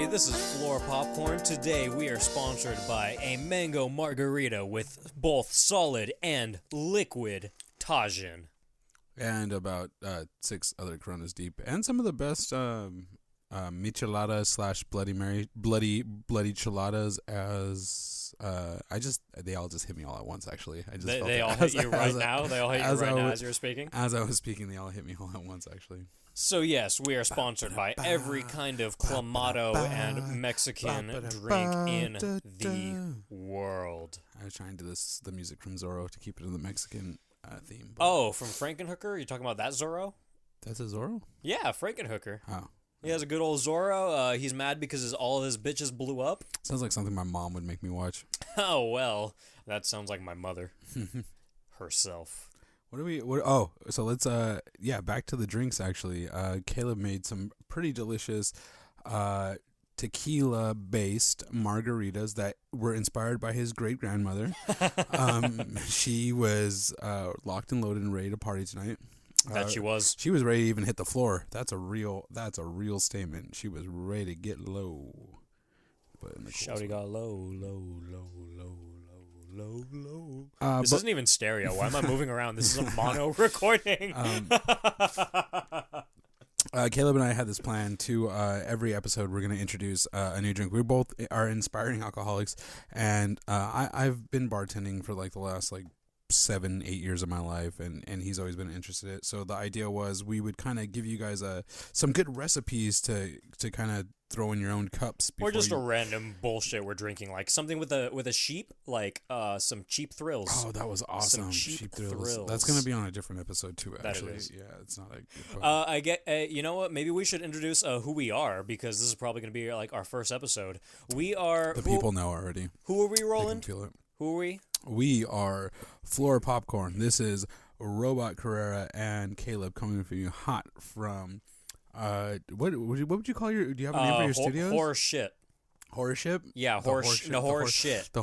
This is Floor Popcorn. Today we are sponsored by a mango margarita with both solid and liquid Tajin. And about 6 other Coronas deep. And some of the best micheladas / Bloody Mary, bloody chiladas as they all just hit me all at once, actually. They all hit you right now? They all hit you right now as you're speaking? As I was speaking, they all hit me all at once, actually. So yes, we are sponsored by every kind of clamato and Mexican drink in the world. I was trying to do the music from Zorro to keep it in the Mexican theme. Oh, from Frankenhooker? You talking about that Zorro? That's a Zorro? Yeah, Frankenhooker. Oh. He has a good old Zorro. He's mad because all of his bitches blew up. Sounds like something my mom would make me watch. Oh, well, that sounds like my mother herself. So let's back to the drinks, actually. Caleb made some pretty delicious tequila based margaritas that were inspired by his great grandmother. She was locked and loaded and ready to party tonight. She was. She was ready to even hit the floor. That's a real statement. She was ready to get low. But in the Shouty got low. This isn't even stereo. Why am I moving around? This is a mono recording. Caleb and I had this plan to every episode we're going to introduce a new drink. We both are inspiring alcoholics, and I've been bartending for like the last 7-8 years of my life, and he's always been interested in it. So the idea was we would kind of give you guys some good recipes to kind of throw in your own cups. Or just a random bullshit we're drinking, like something with a sheep, like some cheap thrills. Oh, that was awesome! Some cheap thrills. That's gonna be on a different episode too. Actually, that it is. Yeah, it's not I get. You know what? Maybe we should introduce who we are, because this is probably gonna be like our first episode. We are. People know already. Who are we, Roland? They can feel it. Who are we? We are Floor Popcorn. This is Robot Carrera and Caleb coming for you hot from what would you call your? Do you have a name for your studios? Horse shit. Horror ship? Yeah, horse shit. The horse ship? No,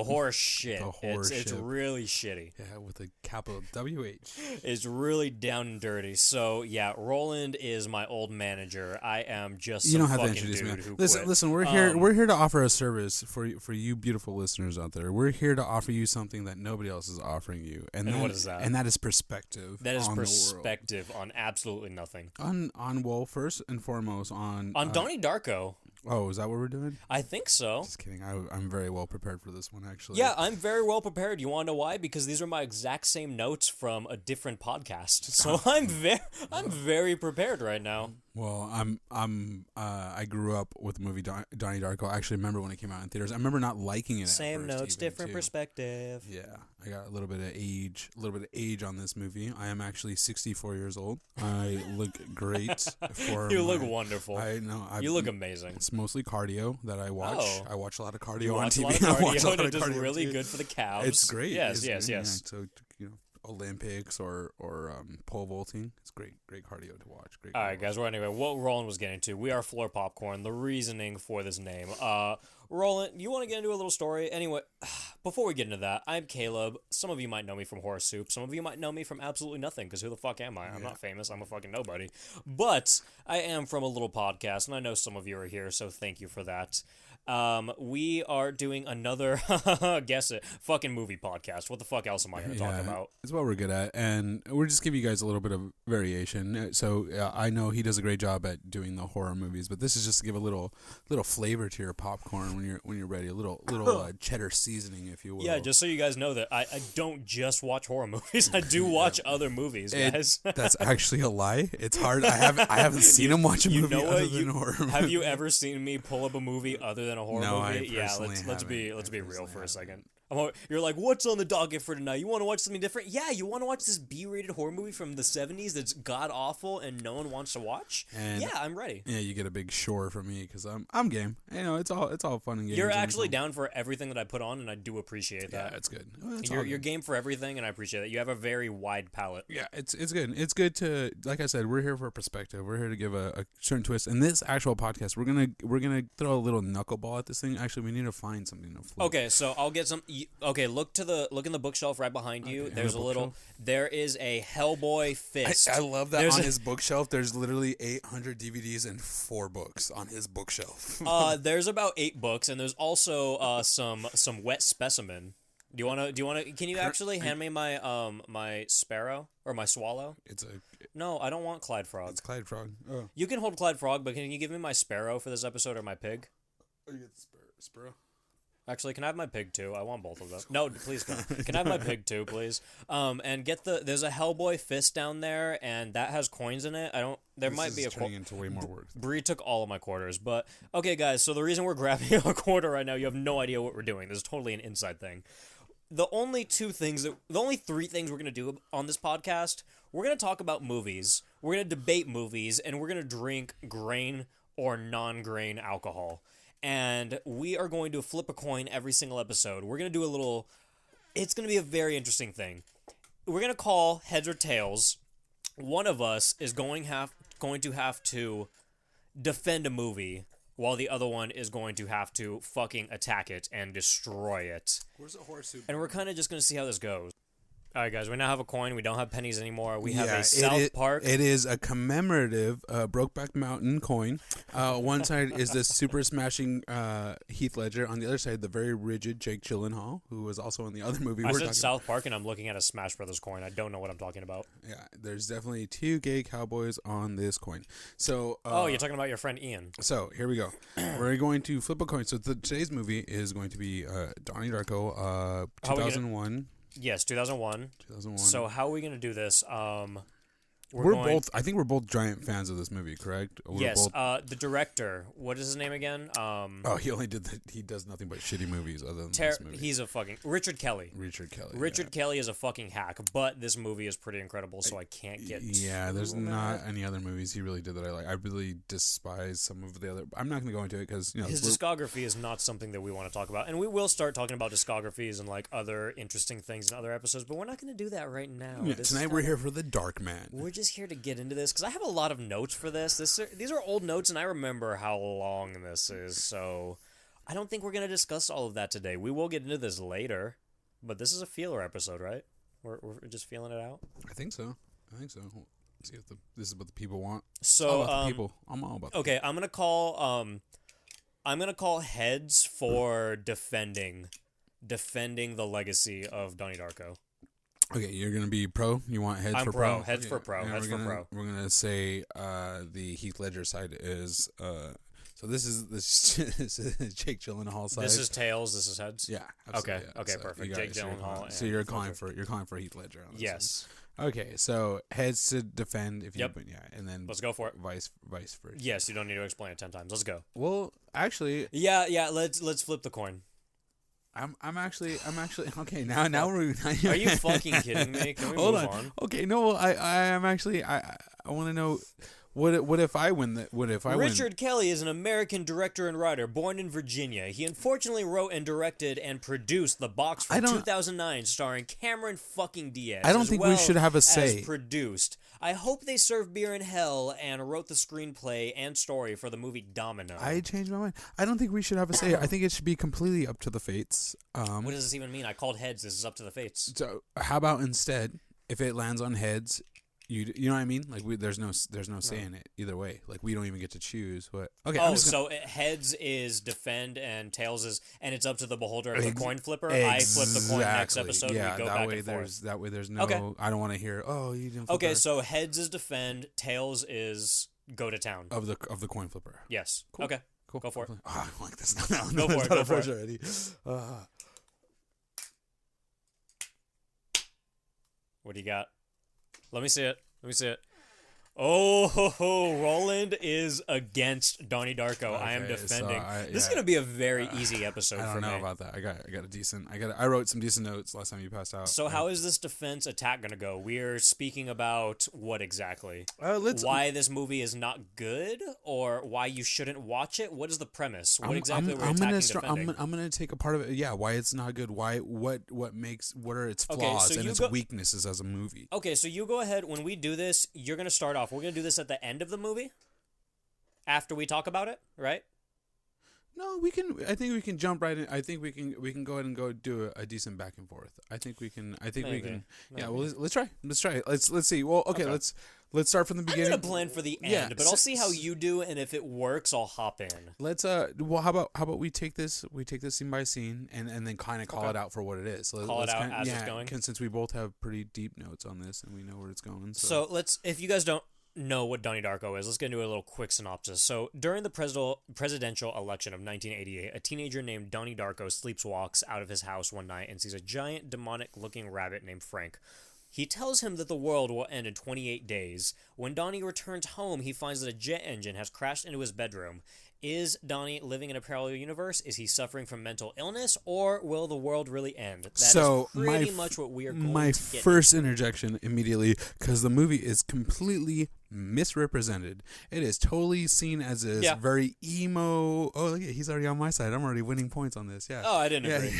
horse shit. The horse It's ship. really shitty. Yeah, with a capital WH. It's really down and dirty. So, yeah, Roland is my old manager. I am just some fucking dude who quit. Listen, we're here to offer a service for you beautiful listeners out there. We're here to offer you something that nobody else is offering you. And what is that? And that is perspective. That is perspective on absolutely nothing. Well, first and foremost on Donnie Darko. Oh, is that what we're doing? I think so. Just kidding. I'm very well prepared for this one, actually. Yeah, I'm very well prepared. You want to know why? Because these are my exact same notes from a different podcast. So I'm very prepared right now. Well, I grew up with the movie Donnie Darko. I actually remember when it came out in theaters. I remember not liking it. Same notes, different perspective. Yeah, I got a little bit of age on this movie. I am actually 64 years old. I look great. You look wonderful. I know. You look amazing. It's mostly cardio that I watch. Oh. I watch a lot of cardio I on TV. watch a lot of cardio. It's really good for the calves. It's great. Yes. Yeah, so Olympics or pole vaulting. It's great cardio to watch. Great. All right, guys. Well, anyway, what Roland was getting to, we are Floor Popcorn. The reasoning for this name. Roland, you want to get into a little story? Anyway, before we get into that, I'm Caleb. Some of you might know me from Horse Soup. Some of you might know me from absolutely nothing, because who the fuck am I? I'm not famous. I'm a fucking nobody. But I am from a little podcast, and I know some of you are here, so thank you for that. We are doing another, guess it, fucking movie podcast. What the fuck else am I going to talk about? It's what we're good at, and we're just giving you guys a little bit of variation. So I know he does a great job at doing the horror movies, but this is just to give a little flavor to your popcorn when you're ready, a little cheddar seasoning, if you will. Yeah, just so you guys know that I don't just watch horror movies. I do watch other movies, guys. That's actually a lie. It's hard. I haven't seen him watch a movie other than horror movie. Have you ever seen me pull up a movie other than a horror movie? Yeah, let's be real for a second. You're like, what's on the docket for tonight? You want to watch something different? Yeah, you want to watch this B-rated horror movie from the 70s that's god-awful and no one wants to watch? And yeah, I'm ready. Yeah, you get a big shore from me because I'm game. You know, it's all fun and games. You're actually down for everything that I put on, and I do appreciate that. Yeah, it's good. You're game for everything, and I appreciate it. You have a very wide palette. Yeah, it's good. It's good to, like I said, we're here for perspective. We're here to give a certain twist. In this actual podcast, we're gonna throw a little knuckleball at this thing. Actually, we need to find something to flip. Okay, so I'll get some. Okay, look in the bookshelf right behind you. There's a little. There is a Hellboy fist. I love that on his bookshelf. There's literally 800 DVDs and 4 books on his bookshelf. There's about 8 books, and there's also some wet specimen. Do you wanna? Can you actually hand me my my sparrow or my swallow? No, I don't want Clyde Frog. It's Clyde Frog. Oh. You can hold Clyde Frog, but can you give me my sparrow for this episode or my pig? Oh, you get the sparrow. Actually, can I have my pig too? I want both of them. No, please don't. Can I have my pig too, please? And there's a Hellboy fist down there, and that has coins in it. There might be a turning into way more work. Bree took all of my quarters, but okay, guys. So the reason we're grabbing a quarter right now, you have no idea what we're doing. This is totally an inside thing. The only 3 things we're gonna do on this podcast, we're gonna talk about movies, we're gonna debate movies, and we're gonna drink grain or non-grain alcohol. And we are going to flip a coin every single episode. We're going to do it's going to be a very interesting thing. We're going to call heads or tails. One of us is going to have to defend a movie, while the other one is going to have to fucking attack it and destroy it. Where's the horse suit? And we're kind of just going to see how this goes. All right, guys, we now have a coin. We don't have pennies anymore. We have a South Park. It is a commemorative Brokeback Mountain coin. One side is the super smashing Heath Ledger. On the other side, the very rigid Jake Gyllenhaal, who was also in the other movie. I said South Park, and I'm looking at a Smash Brothers coin. I don't know what I'm talking about. Yeah, there's definitely 2 gay cowboys on this coin. So, you're talking about your friend Ian. So here we go. We're going to flip a coin. So today's movie is going to be Donnie Darko, 2001. Yes, 2001. So how are we going to do this? I think we're both giant fans of this movie, correct? Yes. The director, what is his name again? He does nothing but shitty movies other than this movie. He's a fucking Richard Kelly. Richard Kelly is a fucking hack, but this movie is pretty incredible, so I can't get. Yeah, there's not any other movies he really did that I like. I really despise some of the other. I'm not going to go into it because his discography is not something that we want to talk about, and we will start talking about discographies and like other interesting things in other episodes, but we're not going to do that right now. Yeah, tonight we're here for the Dark Man. We're just here to get into this because I have a lot of notes for this. These are old notes, and I remember how long this is, so I don't think we're going to discuss all of that today. We will get into this later, but this is a feeler episode, right? We're just feeling it out? I think so. Let's see if this is what the people want. So, the people. I'm all about the okay, people. I'm going to call heads for defending the legacy of Donnie Darko. Okay, you're gonna be pro. You want heads for pro? Heads for pro. Heads for pro. We're gonna say the Heath Ledger side is So this is Jake Gyllenhaal side. This is tails. This is heads. Yeah. Okay. Yeah. Okay. So Perfect. Jake Gyllenhaal. So you're calling for Heath Ledger. On this yes. One. Okay. So heads to defend. If you, yep. Yeah. And then let's go for it. Vice versa. Yes. You don't need to explain it 10 times. Let's go. Well, actually. Yeah. Let's flip the coin. I'm actually okay. Now we're. Are you fucking kidding me? Can we move on? Okay. No. I am actually. I want to know. What if I win? Richard Kelly is an American director and writer born in Virginia. He unfortunately wrote and directed and produced The Box from 2009, starring Cameron fucking Diaz. I don't think we should have a say. As produced. I hope they serve beer in hell and wrote the screenplay and story for the movie Domino. I changed my mind. I don't think we should have a say. I think it should be completely up to the fates. What does this even mean? I called heads. This is up to the fates. So how about instead, if it lands on heads, you know what I mean? Like there's no say in it either way. Like we don't even get to choose what. Okay. So heads is defend and tails is, and it's up to the beholder of the coin flipper. I flip the coin next episode. Yeah, we go back and forth. That way there's no. Okay. I don't want to hear. Oh, you didn't. Okay, so heads is defend, tails is go to town of the coin flipper. Yes. Cool. Okay. Cool. Go for it. Oh, I don't like this. Go for it. Go for it. Already. What do you got? Let me see it. Oh, ho, ho, Roland is against Donnie Darko. I am Okay, defending. so This is gonna be a very easy episode I for don't know me. about that. I wrote some decent notes last time you passed out. So how is this defense attack gonna go? We're speaking about what exactly? Let's Why this movie is not good, or why you shouldn't watch it? What is the premise? What exactly are we attacking, defending? I'm gonna take a part of it. Yeah, why it's not good. What are its flaws so and you its go- weaknesses as a movie. Okay, so you go ahead. When we do this, you're gonna start off. We're gonna do this at the end of the movie, after we talk about it, right? No, we can. I think we can jump right in. I think we can go ahead and go do a decent back and forth. I think we can. Maybe. Yeah. Well, let's try. Let's see. Well, okay. Let's start from the beginning. I'm gonna plan for the end, Yeah, but I'll see how you do, and if it works, I'll hop in. Let's well, how about we take this scene by scene and then kind of call it out for what it is. Call it out as it's going? Since we both have pretty deep notes on this and we know where it's going. So let's, if you guys don't know what Donnie Darko is, let's get into a little quick synopsis. So during the presidential election of 1988, a teenager named Donnie Darko sleepwalks out of his house one night and sees a giant demonic-looking rabbit named Frank. He tells him that the world will end in 28 days. When Donnie returns home, he finds that a jet engine has crashed into his bedroom. Is Donnie living in a parallel universe? Is he suffering from mental illness? Or will the world really end? That is pretty much what we are going to get. My first interjection immediately, because the movie is completely misrepresented. It is totally seen as this very emo. Oh, look, he's already on my side. I'm already winning points on this. Yeah. Oh, I didn't agree.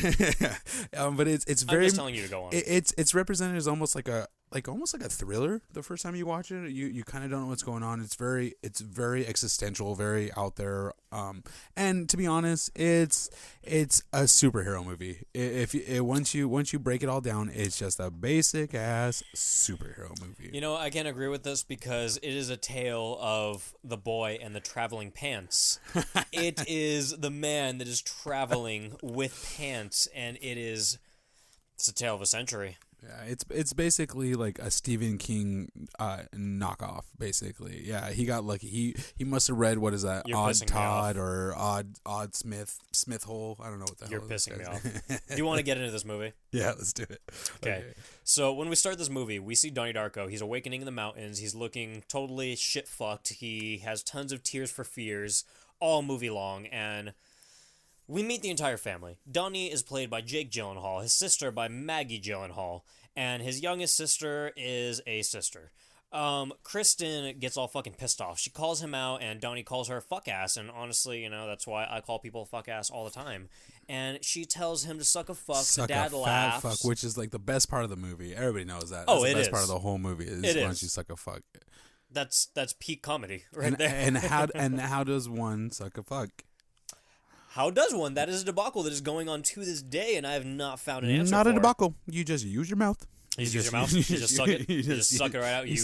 But it's very. I'm just telling you to go on. It's represented as almost like a thriller. The first time you watch it, you kind of don't know what's going on. It's very existential, very out there. And to be honest, it's a superhero movie. Once you break it all down, it's just a basic ass superhero movie. You know, I can't agree with this because it is a tale of the boy and the traveling pants. It is the man that is traveling with pants, and it's a tale of a century. Yeah, it's basically like a Stephen King knockoff. Basically, yeah, he got lucky. He must have read, what is that? You're Odd pissing me Todd or Odd Smith Hole. I don't know what the You're hell. pissing me off. Do you want to get into this movie? Yeah, let's do it. Okay. So when we start this movie, we see Donnie Darko. He's awakening in the mountains. He's looking totally shit fucked. He has tons of tears for fears all movie long, and we meet the entire family. Donnie is played by Jake Gyllenhaal, his sister by Maggie Gyllenhaal, and his youngest sister is a sister. Kristen gets all fucking pissed off. She calls him out, and Donnie calls her a fuck ass, and honestly, you know, that's why I call people fuck ass all the time. And she tells him to suck a fuck. The dad laughs. Fat fuck, which is like the best part of the movie. Everybody knows that. Oh, That's the it best is. part of the whole movie is It when is. you suck a fuck. That's peak comedy right there. And how does one suck a fuck? How does one? That is a debacle that is going on to this day, and I have not found an answer Not for a debacle. You just use your mouth. You just use your mouth. You just suck it. You just suck it right out. You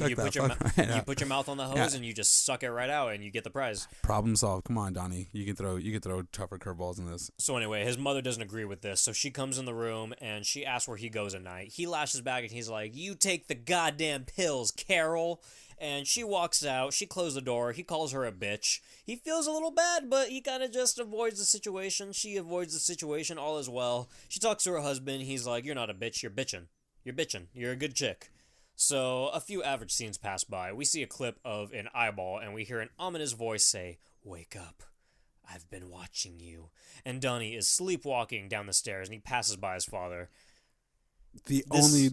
put your mouth on the hose and you just suck it right out, and you get the prize. Problem solved. Come on, Donnie. You can throw tougher curveballs in this. So anyway, his mother doesn't agree with this, so she comes in the room and she asks where he goes at night. He lashes back and he's like, "You take the goddamn pills, Carol." And she walks out. She closes the door. He calls her a bitch. He feels a little bad, but he kind of just avoids the situation. She avoids the situation all as well. She talks to her husband. He's like, "You're not a bitch. You're bitching. You're bitching. You're a good chick." So a few average scenes pass by. We see a clip of an eyeball, and we hear an ominous voice say, "Wake up. I've been watching you." And Donnie is sleepwalking down the stairs, and he passes by his father. This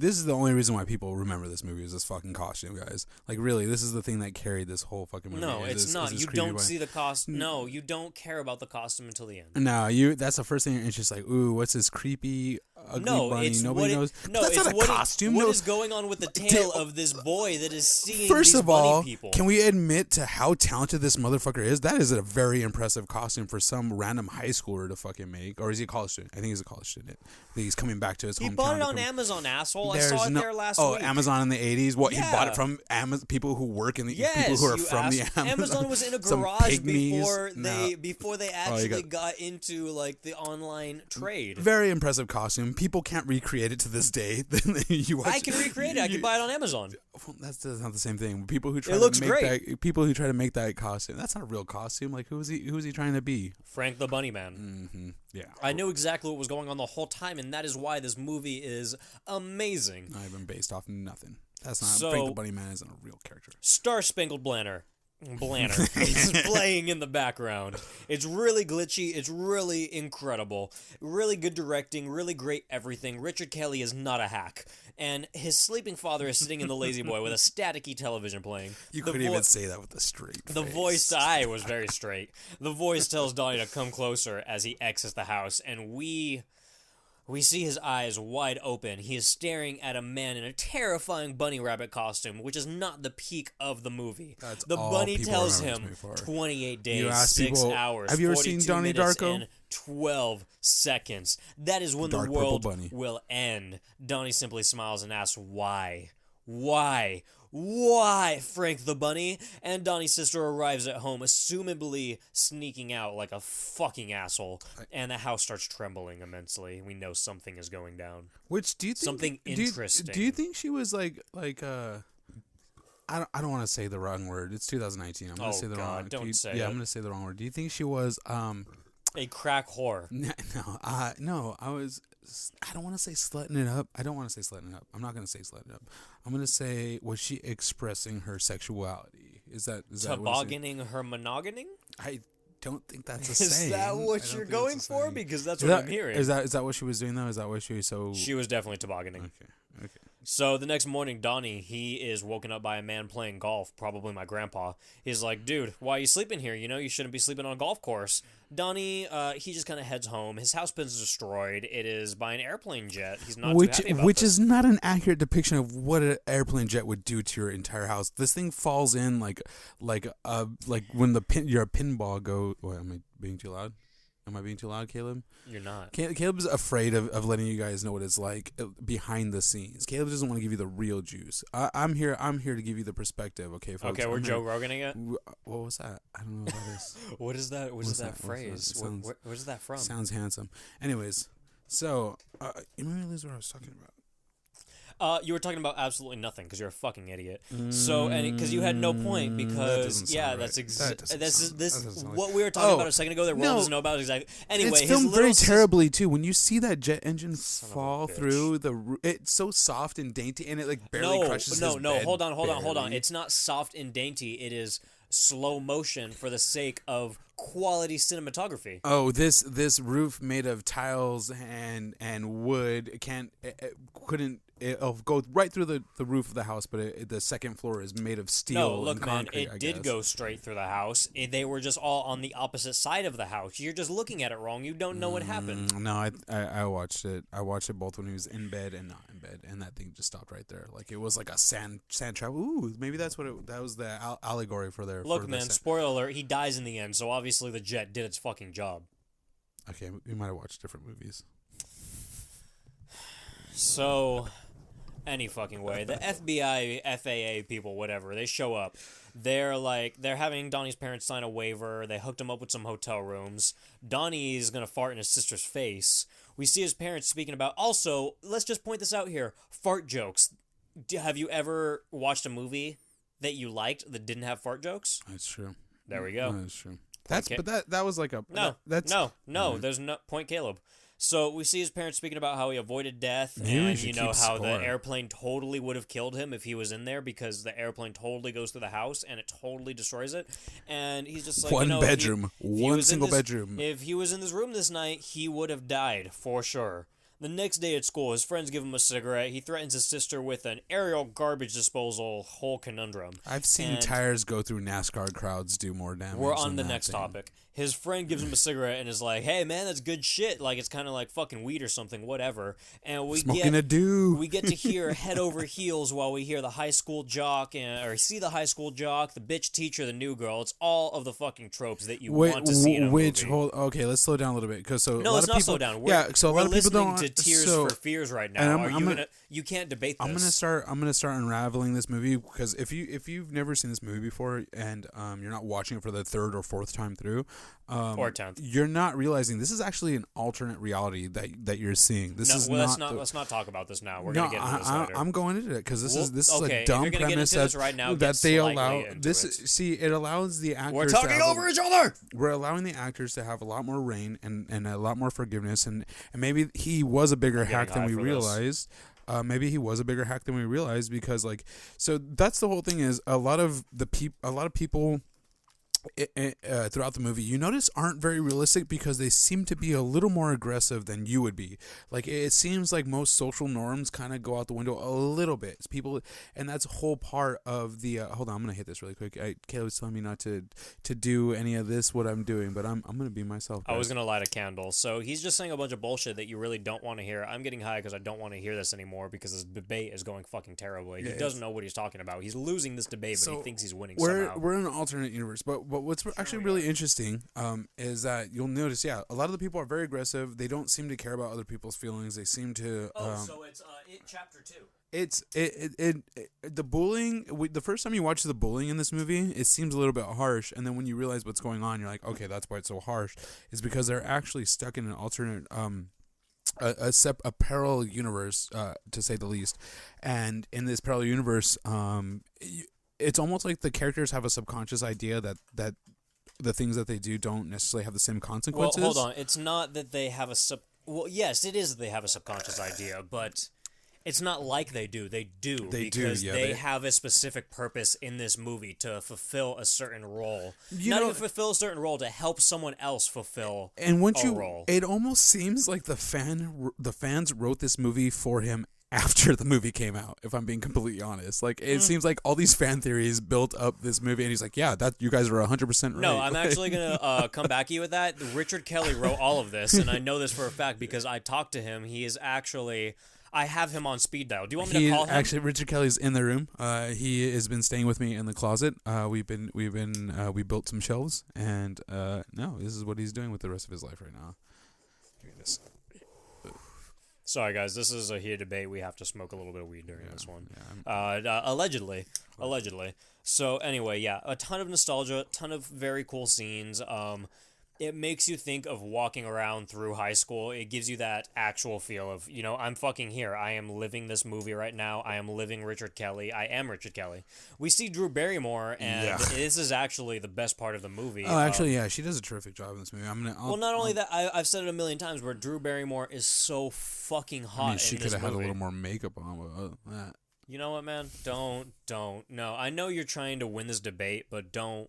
is the only reason why people remember this movie is this fucking costume, guys. Like, really, this is the thing that carried this whole fucking movie. No, it's not. You don't see the costume. No, you don't care about the costume until the end. No, that's the first thing you're interested. Like, ooh, what's this creepy ugly bunny? Nobody knows. No, that's it's not a costume. What is going on with the tale of this boy that is seeing First these of all, bunny people? can we admit to how talented this motherfucker is? That is a very impressive costume for some random high schooler to fucking make. Or is he a college student? I think he's a college student. I think he's coming back to his hometown. He bought it on Amazon, asshole. I saw it there last week. Oh, Amazon in the 80s? What, Yeah. he bought it from people who work in the... people who are from the Amazon? Amazon was in a Some garage pygmies? before they actually got into like the online trade. Very impressive costume. People can't recreate it to this day. I can recreate it. I can buy it on Amazon. Well, that's not the same thing. People who try people who try to make that costume, that's not a real costume. Like, who is he trying to be? Frank the Bunny Man. Mm-hmm. Yeah. I knew exactly what was going on the whole time, and that is why this movie is amazing. Not even based off nothing. That's not So, Frank the Bunny Man isn't a real character. Star Spangled Banner. It's playing in the background. It's really glitchy. It's really incredible. Really good directing. Really great everything. Richard Kelly is not a hack. And his sleeping father is sitting in the Lazy Boy with a staticky television playing. You couldn't even say that with a straight face. The voice, I was very straight. The voice tells Donnie to come closer as he exits the house, and we see his eyes wide open. He is staring at a man in a terrifying bunny rabbit costume, which is not the peak of the movie. That's the all bunny people tells remembers him me for. 28 You days, ask 6 people, hours, have you ever seen 42 Donnie minutes, Darko? and 12 seconds. That is when Dark the purple world bunny. will end. Donnie simply smiles and asks, why? Why? Why, Frank the Bunny? And Donnie's sister arrives at home, assumably sneaking out like a fucking asshole, and the house starts trembling immensely. We know something is going down. Which do you think Something interesting. Do you think she was like I don't want to say the wrong word. It's 2019. I'm gonna say the wrong word. Don't say Yeah, it. I'm gonna say the wrong word. Do you think she was A crack whore. No, I don't want to say slutting it up. I don't want to say slutting it up. I'm not going to say slutting it up. I'm going to say, was she expressing her sexuality? Is that Tobogganing her monoganing? I don't think that's a Is saying. that what you're going for? Because that's what I'm hearing. Is that what she was doing though? Is that what she was so? She was definitely tobogganing. Okay. So the next morning, Donnie, he is woken up by a man playing golf, probably my grandpa. He's like, dude, why are you sleeping here? You know, you shouldn't be sleeping on a golf course. Donnie, he just kind of heads home. His house is destroyed. It is by an airplane jet. He's not too happy about which this. is not an accurate depiction of what an airplane jet would do to your entire house. This thing falls in like when your pinball go. What, am I being too loud? Am I being too loud, Caleb? You're not. Caleb's afraid of letting you guys know what it's like behind the scenes. Caleb doesn't want to give you the real juice. I'm here to give you the perspective, okay, folks? Okay, we're Joe Roganing it? What was that? I don't know what that is. What is that? What is that phrase? Where's that from? Sounds handsome. Anyways, so you made me lose what I was talking about. You were talking about absolutely nothing because you're a fucking idiot. So, and because you had no point because this is what we were talking about a second ago that Roland doesn't know about exactly. Anyway, it's filmed very terribly too. When you see that jet engine fall through it's so soft and dainty, and it like barely crushes his bed. Hold on. It's not soft and dainty. It is slow motion for the sake of quality cinematography. Oh, this roof made of tiles and wood couldn't. It'll go right through the roof of the house, but the second floor is made of steel. No, look, and concrete, man, it did go straight through the house. They were just all on the opposite side of the house. You're just looking at it wrong. You don't know what happened. No, I watched it. I watched it both when he was in bed and not in bed, and that thing just stopped right there. Like it was like a sand trap. Ooh, maybe that's what that was the allegory for their. Look, man, spoiler alert: he dies in the end. So obviously the jet did its fucking job. Okay, we might have watched different movies. So. Any fucking way. The FBI, FAA people, whatever, they show up. They're having Donnie's parents sign a waiver. They hooked him up with some hotel rooms. Donnie's gonna fart in his sister's face. We see his parents speaking about, also, let's just point this out here, fart jokes. Have you ever watched a movie that you liked that didn't have fart jokes? That's true. There we go. That's true. That was like a... No, there's no... Point Caleb. So we see his parents speaking about how he avoided death, and you know how the airplane totally would have killed him if he was in there because the airplane totally goes through the house and it totally destroys it. And he's just like, one single bedroom. If he was in this room this night, he would have died for sure. The next day at school, his friends give him a cigarette. He threatens his sister with an aerial garbage disposal whole conundrum. I've seen tires go through NASCAR crowds do more damage. We're on the next topic. His friend gives him a cigarette and is like, hey, man, that's good shit. Like, it's kind of like fucking weed or something, whatever. And we get to hear head over heels while we hear the high school jock, or see the high school jock, the bitch teacher, the new girl. It's all of the fucking tropes that you want to see in a movie. Okay, let's slow down a little bit. Let's not slow down. We're listening to Tears for Fears right now. You can't debate this. I'm gonna start unraveling this movie because if you've never seen this movie before and you're not watching it for the third or fourth time through, or 10th, you're not realizing this is actually an alternate reality that you're seeing. Let's not talk about this now. We're gonna get into this later. I'm going into it because this is a dumb premise that they allow this. See, it allows the actors. We're talking over each other. We're allowing the actors to have a lot more reign and a lot more forgiveness and maybe he was a bigger hack than we realized. maybe he was a bigger hack than we realized, because like, so that's the whole thing, is a lot of people throughout the movie, you notice, aren't very realistic, because they seem to be a little more aggressive than you would be. Like, it seems like most social norms kind of go out the window a little bit. It's people, and that's a whole part of the. Hold on, I'm gonna hit this really quick. Caleb's telling me not to do any of this, what I'm doing, but I'm gonna be myself, guys. I was gonna light a candle. So he's just saying a bunch of bullshit that you really don't want to hear. I'm getting high because I don't want to hear this anymore, because this debate is going fucking terribly. He doesn't know what he's talking about. He's losing this debate, but he thinks he's winning somehow. We're in an alternate universe, but what's actually really interesting is that you'll notice, a lot of the people are very aggressive. They don't seem to care about other people's feelings. They seem to. So it's it chapter 2. It's the bullying. The first time you watch the bullying in this movie, it seems a little bit harsh, and then when you realize what's going on, you're like, okay, that's why it's so harsh. It's because they're actually stuck in an alternate a parallel universe, to say the least. And in this parallel universe, it's almost like the characters have a subconscious idea that the things that they do don't necessarily have the same consequences. Well, hold on. It's not that they have a Well, yes, it is that they have a subconscious idea, but it's not like they do. They do. Because they have a specific purpose in this movie to fulfill a certain role. Not even fulfill a certain role, to help someone else fulfill a role. It almost seems like the fans wrote this movie for him after the movie came out, if I'm being completely honest. Like, it seems like all these fan theories built up this movie, and he's like, yeah, that you guys are 100% right. No, I'm actually going to come back to you with that. Richard Kelly wrote all of this, and I know this for a fact because I talked to him. He is actually... I have him on speed dial. Do you want me to call him? Actually, Richard Kelly's in the room. He has been staying with me in the closet. We built some shelves, and no, this is what he's doing with the rest of his life right now. Look at this. Sorry, guys. This is a heated debate. We have to smoke a little bit of weed during this one. Allegedly. So anyway, a ton of nostalgia, a ton of very cool scenes. It makes you think of walking around through high school. It gives you that actual feel of, I'm fucking here. I am living this movie right now. I am living Richard Kelly. I am Richard Kelly. We see Drew Barrymore, and this is actually the best part of the movie. Oh, actually, she does a terrific job in this movie. Not only that, I've said it a million times, where Drew Barrymore is so fucking hot in this movie. She could have had a little more makeup on with that. You know what, man? Don't. No, I know you're trying to win this debate, but don't.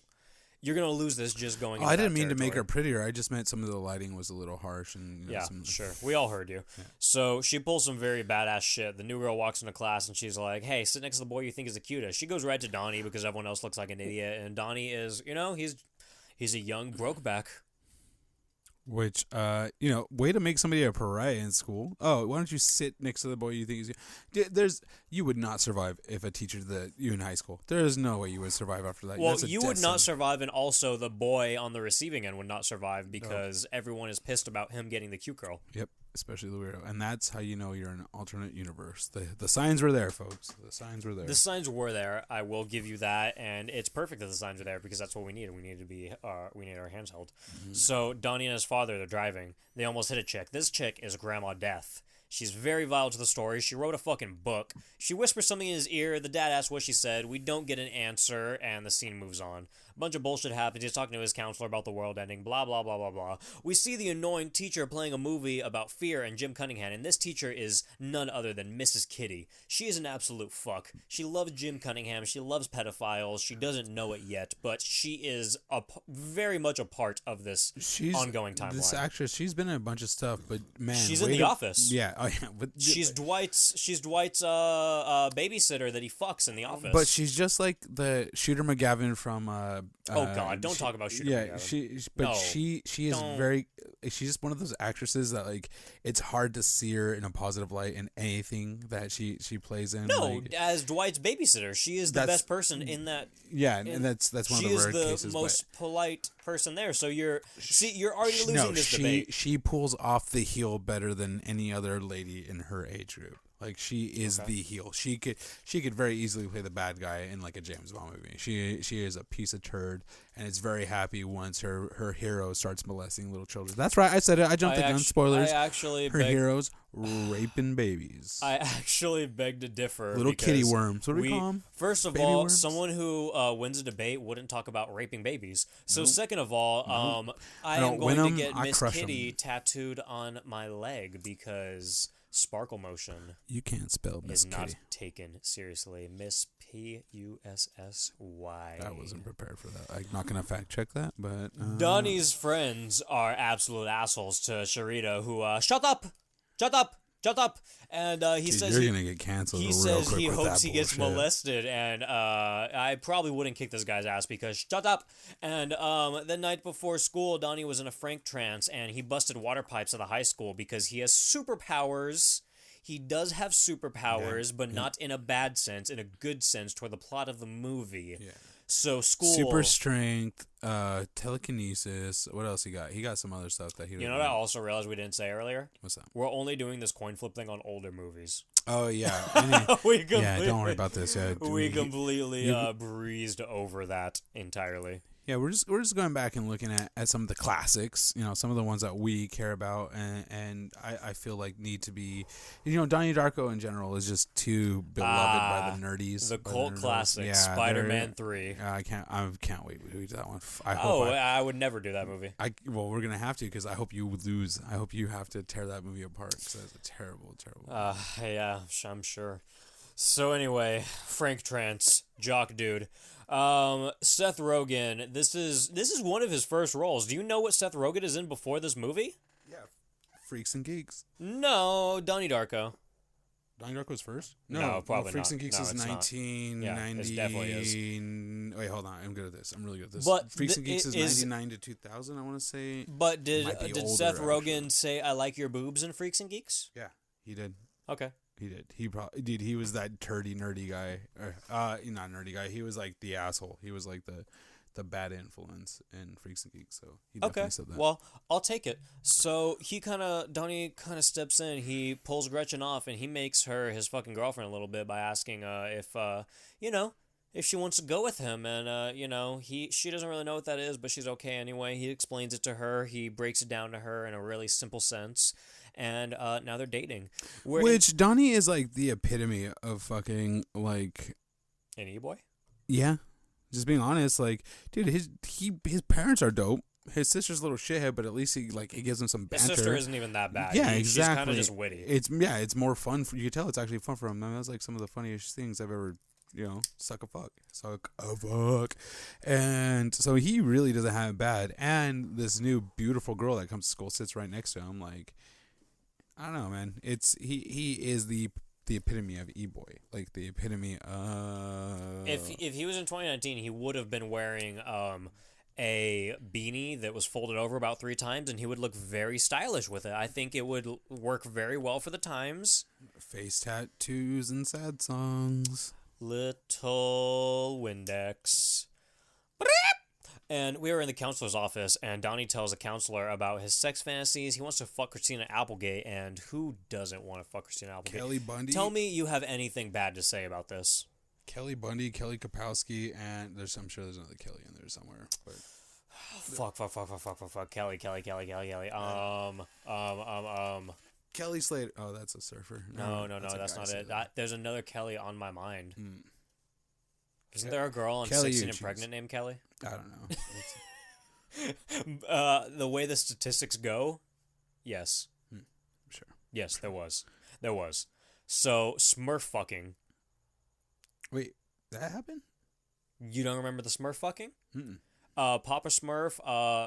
You're going to lose this just going into I didn't mean to make her prettier. I just meant some of the lighting was a little harsh. And sure. We all heard you. Yeah. So she pulls some very badass shit. The new girl walks into class and she's like, hey, sit next to the boy you think is the cutest. She goes right to Donnie because everyone else looks like an idiot. And Donnie is, he's a young brokeback. Which, way to make somebody a pariah in school. Oh, why don't you sit next to the boy you think is... You would not survive if a teacher that you in high school. There is no way you would survive after that. Well, you would not survive, and also the boy on the receiving end would not survive because everyone is pissed about him getting the cute girl. Yep, especially the weirdo. And that's how you know you're in an alternate universe. The signs were there, folks. The signs were there. The signs were there. I will give you that, and it's perfect that the signs are there because that's what we need. We need our hands held. Mm-hmm. So Donnie and his father, they're driving. They almost hit a chick. This chick is Grandma Death. She's very vital to the story. She wrote a fucking book. She whispers something in his ear. The dad asks what she said. We don't get an answer, and the scene moves on. A bunch of bullshit happens. He's talking to his counselor about the world ending, blah, blah, blah, blah, blah. We see the annoying teacher playing a movie about fear and Jim Cunningham, and this teacher is none other than Mrs. Kitty. She is an absolute fuck. She loves Jim Cunningham. She loves pedophiles. She doesn't know it yet, but she is very much a part of this ongoing timeline. This actress, she's been in a bunch of stuff, but man, she's in The Office. Yeah, but she's Dwight's babysitter that he fucks in The Office. But she's just like the Shooter McGavin from. Oh God! Don't talk about Shooter McGavin. She is very. She's just one of those actresses that like it's hard to see her in a positive light in anything that she plays in. No, as Dwight's babysitter, she is the best person in that. Yeah, and that's one of the rare cases. She is the most polite person there. So you're already losing this debate. She pulls off the heel better than any other lady in her age group. Like she is the heel. She could very easily play the bad guy in like a James Bond movie. She is a piece of turd, and it's very happy once her hero starts molesting little children. That's right. I said it. I jumped the gun. Spoilers. Her heroes raping babies. I actually beg to differ. Little kitty worms. What do we call them? First of all, someone who wins a debate wouldn't talk about raping babies. So second of all, I am going to get Miss Kitty tattooed on my leg because Sparkle motion You can't spell Miss is not Kitty. taken seriously. Miss Pussy. I wasn't prepared for that. I'm not gonna fact check that, but Donnie's friends are absolute assholes to Sharita, who shut up, shut up, shut up, and he dude, says you're gonna get canceled. he real says quick he with hopes that he gets bullshit. molested, and I probably wouldn't kick this guy's ass because shut up. And the night before school, Donnie was in a frank trance, and he busted water pipes at the high school because he has superpowers. He does have superpowers, but not in a bad sense, in a good sense toward the plot of the movie. Yeah. So school... Super strength, telekinesis. What else he got? He got some other stuff that he... You know what I also realized we didn't say earlier? What's that? We're only doing this coin flip thing on older movies. Oh, yeah. Don't worry about this. Yeah, we completely breezed over that entirely. Yeah, we're just going back and looking at some of the classics, some of the ones that we care about, and I feel like need to be, Donnie Darko in general is just too beloved by the nerdies. The cult classic, Spider-Man 3. I can't wait to do that one. I would never do that movie. Well, we're gonna have to because I hope you lose. I hope you have to tear that movie apart because that's a terrible. Yeah, I'm sure. So anyway, Frank Trance, jock dude. Seth Rogen, this is one of his first roles. Do you know what Seth Rogen is in before this movie? Yeah, Freaks and Geeks. No, Donnie Darko. Donnie Darko was first? No, probably Freaks not. and Geeks is 1990. Yeah, it definitely is. Wait, hold on. I'm good at this. I'm really good at this. But Freaks and Geeks is 99 to 2000, I want to say. But did Seth Rogen actually say "I like your boobs" in Freaks and Geeks? Yeah, he did. Okay. He did. He was that turdy, nerdy guy. Not nerdy guy. He was like the asshole. He was like the bad influence in Freaks and Geeks. So he definitely said that. Well, I'll take it. So Donnie kind of steps in. He pulls Gretchen off, and he makes her his fucking girlfriend a little bit by asking if she wants to go with him, and she doesn't really know what that is, but she's okay anyway. He explains it to her. He breaks it down to her in a really simple sense. And now they're dating. Donnie is like the epitome of fucking like an e-boy? Yeah. Just being honest, like, dude, his parents are dope. His sister's a little shithead, but at least it gives him some banter. His sister isn't even that bad. Yeah, exactly. She's kind of just witty. It's more fun. You can tell it's actually fun for him. I mean, that's like some of the funniest things I've ever, suck a fuck. And so he really doesn't have it bad. And this new beautiful girl that comes to school sits right next to him. Like, I don't know, man. He is the epitome of e-boy, like the epitome of. If he was in 2019, he would have been wearing a beanie that was folded over about 3 times, and he would look very stylish with it. I think it would work very well for the times. Face tattoos and sad songs. Little Windex. And we were in the counselor's office, and Donnie tells a counselor about his sex fantasies. He wants to fuck Christina Applegate, and who doesn't want to fuck Christina Applegate? Kelly Bundy. Tell me you have anything bad to say about this. Kelly Bundy, Kelly Kapowski, and I'm sure there's another Kelly in there somewhere. But fuck. Kelly. Kelly Slater. Oh, that's a surfer. No, that's not it. There's another Kelly on my mind. Isn't there a girl on Kelly 16 and Pregnant named Kelly? I don't know. The way the statistics go, yes. Sure. Yes, there was. So, Smurf fucking. Wait, that happened? You don't remember the Smurf fucking? Mm-mm. Papa Smurf,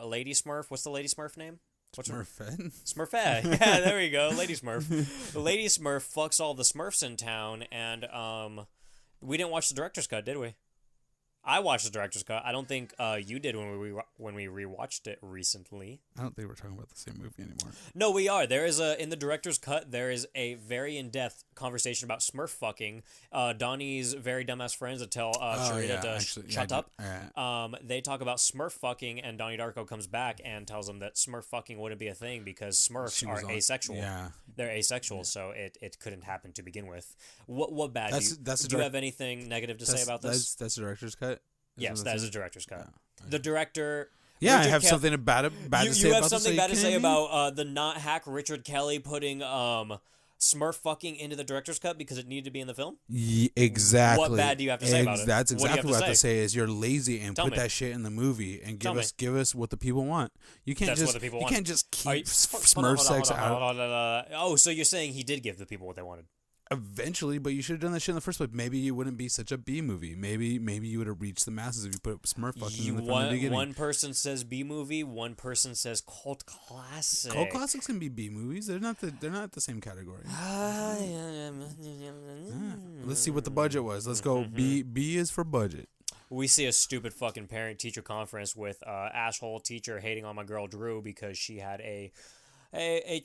Lady Smurf. What's the Lady Smurf name? Smurfette? Smurfette. Yeah, there we go. Lady Smurf. The Lady Smurf fucks all the Smurfs in town, and we didn't watch the director's cut, did we? I watched the director's cut. I don't think you did when we rewatched it recently. I don't think we're talking about the same movie anymore. No, we are. There is in the director's cut, there is a very in-depth conversation about Smurf fucking. Donnie's very dumbass friends that tell Sharita to shut up. They talk about Smurf fucking, and Donnie Darko comes back and tells them that Smurf fucking wouldn't be a thing because Smurfs are asexual. Yeah. They're asexual, so it couldn't happen to begin with. What bad do you have anything negative to say about this? That's the director's cut? Yes, that is the director's cut. Yeah. The director... Yeah, Richard I have something bad to say about You have something bad to say about the not hack Richard Kelly putting Smurf fucking into the director's cut because it needed to be in the film? Exactly. What bad do you have to say about it? That's What do you exactly have what I to have to say. Is you're lazy and Tell put me. that shit in the movie and Tell give us what the people want. You can't That's just what the people you want. can't just Are keep you- Smurf sex out. hold on. Oh, so you're saying he did give the people what they wanted? Eventually, but you should have done that shit in the first place. Maybe you wouldn't be such a B movie. Maybe you would have reached the masses if you put Smurf fucking in the from the beginning. One person says B movie, one person says cult classic. Cult classics can be B movies. They're not the same category. Let's see what the budget was. Let's go. B is for budget. We see a stupid fucking parent-teacher conference with asshole teacher hating on my girl Drew because she had a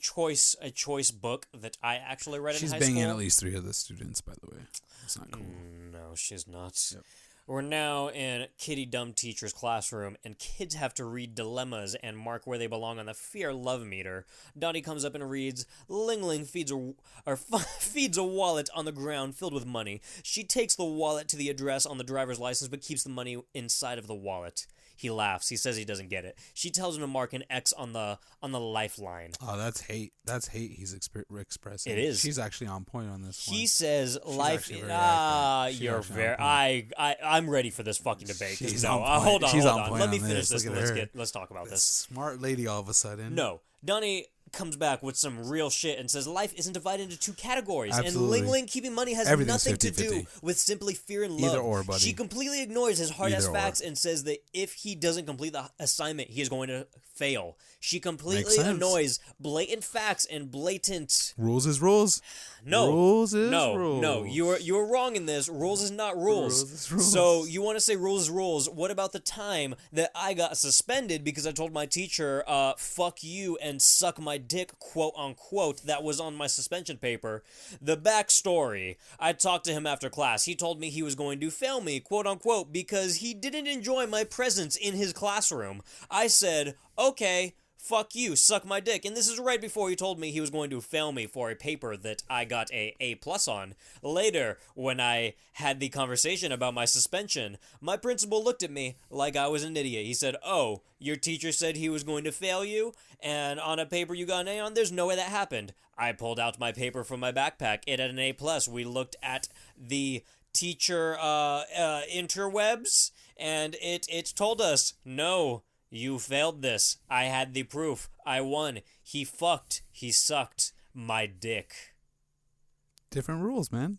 choice book that I actually read in high school. She's banging at least 3 of the students, by the way. It's not cool. No, she's not. Yep. We're now in Kitty Dumb Teacher's classroom, and kids have to read dilemmas and mark where they belong on the fear-love meter. Donnie comes up and reads, Ling Ling feeds a wallet on the ground filled with money. She takes the wallet to the address on the driver's license, but keeps the money inside of the wallet. He laughs. He says he doesn't get it. She tells him to mark an X on the lifeline. Oh, that's hate. That's hate he's expressing. It is. She's actually on point on this one. He says life. You're very. I'm ready for this fucking debate. She's No, on point. hold on, She's hold on on. point Let me on finish this. this. Look at her. Let's talk about this. Smart lady all of a sudden. No, Donnie comes back with some real shit and says life isn't divided into 2 categories. Absolutely. And Ling Ling keeping money has Everything's nothing to 50-50. do with simply fear and love. Either or, buddy. She completely ignores his hard-ass Either or. facts and says that if he doesn't complete the assignment, he is going to fail. She Makes completely sense. annoys blatant facts and blatant... Rules is rules. No. Rules is no, rules. No, you're wrong in this. Rules is not rules. Rules is rules. So you want to say rules is rules. What about the time that I got suspended because I told my teacher, fuck you and suck my dick, quote unquote, that was on my suspension paper? The backstory. I talked to him after class. He told me he was going to fail me, quote unquote, because he didn't enjoy my presence in his classroom. I said, okay, fuck you, suck my dick. And this is right before he told me he was going to fail me for a paper that I got a A+ on. Later, when I had the conversation about my suspension, my principal looked at me like I was an idiot. He said, oh, your teacher said he was going to fail you, and on a paper you got an A on? There's no way that happened. I pulled out my paper from my backpack. It had an A+. We looked at the teacher interwebs, and it told us, no, you failed this. I had the proof. I won. He sucked my dick. Different rules, man.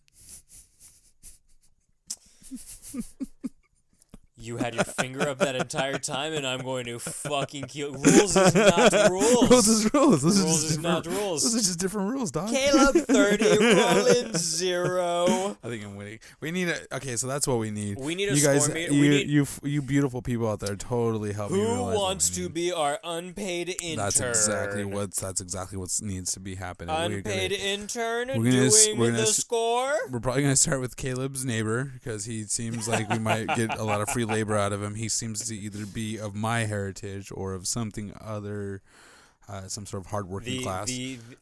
You had your finger up that entire time, and I'm going to fucking kill. Rules is not rules. Rules is rules. Rules is not rules. Those are just different rules, dog. Caleb 30, Roland 0. I think I'm winning. We need okay, so that's what we need. We need a you guys, score meter. you beautiful people out there, totally help me Who realize wants what we to need. be our unpaid intern? That's exactly what needs to be happening. Unpaid intern we're gonna- doing we're gonna the s- score? We're probably gonna start with Caleb's neighbor because he seems like we might get a lot of free labor out of him. He seems to either be of my heritage or of something other, some sort of hardworking class.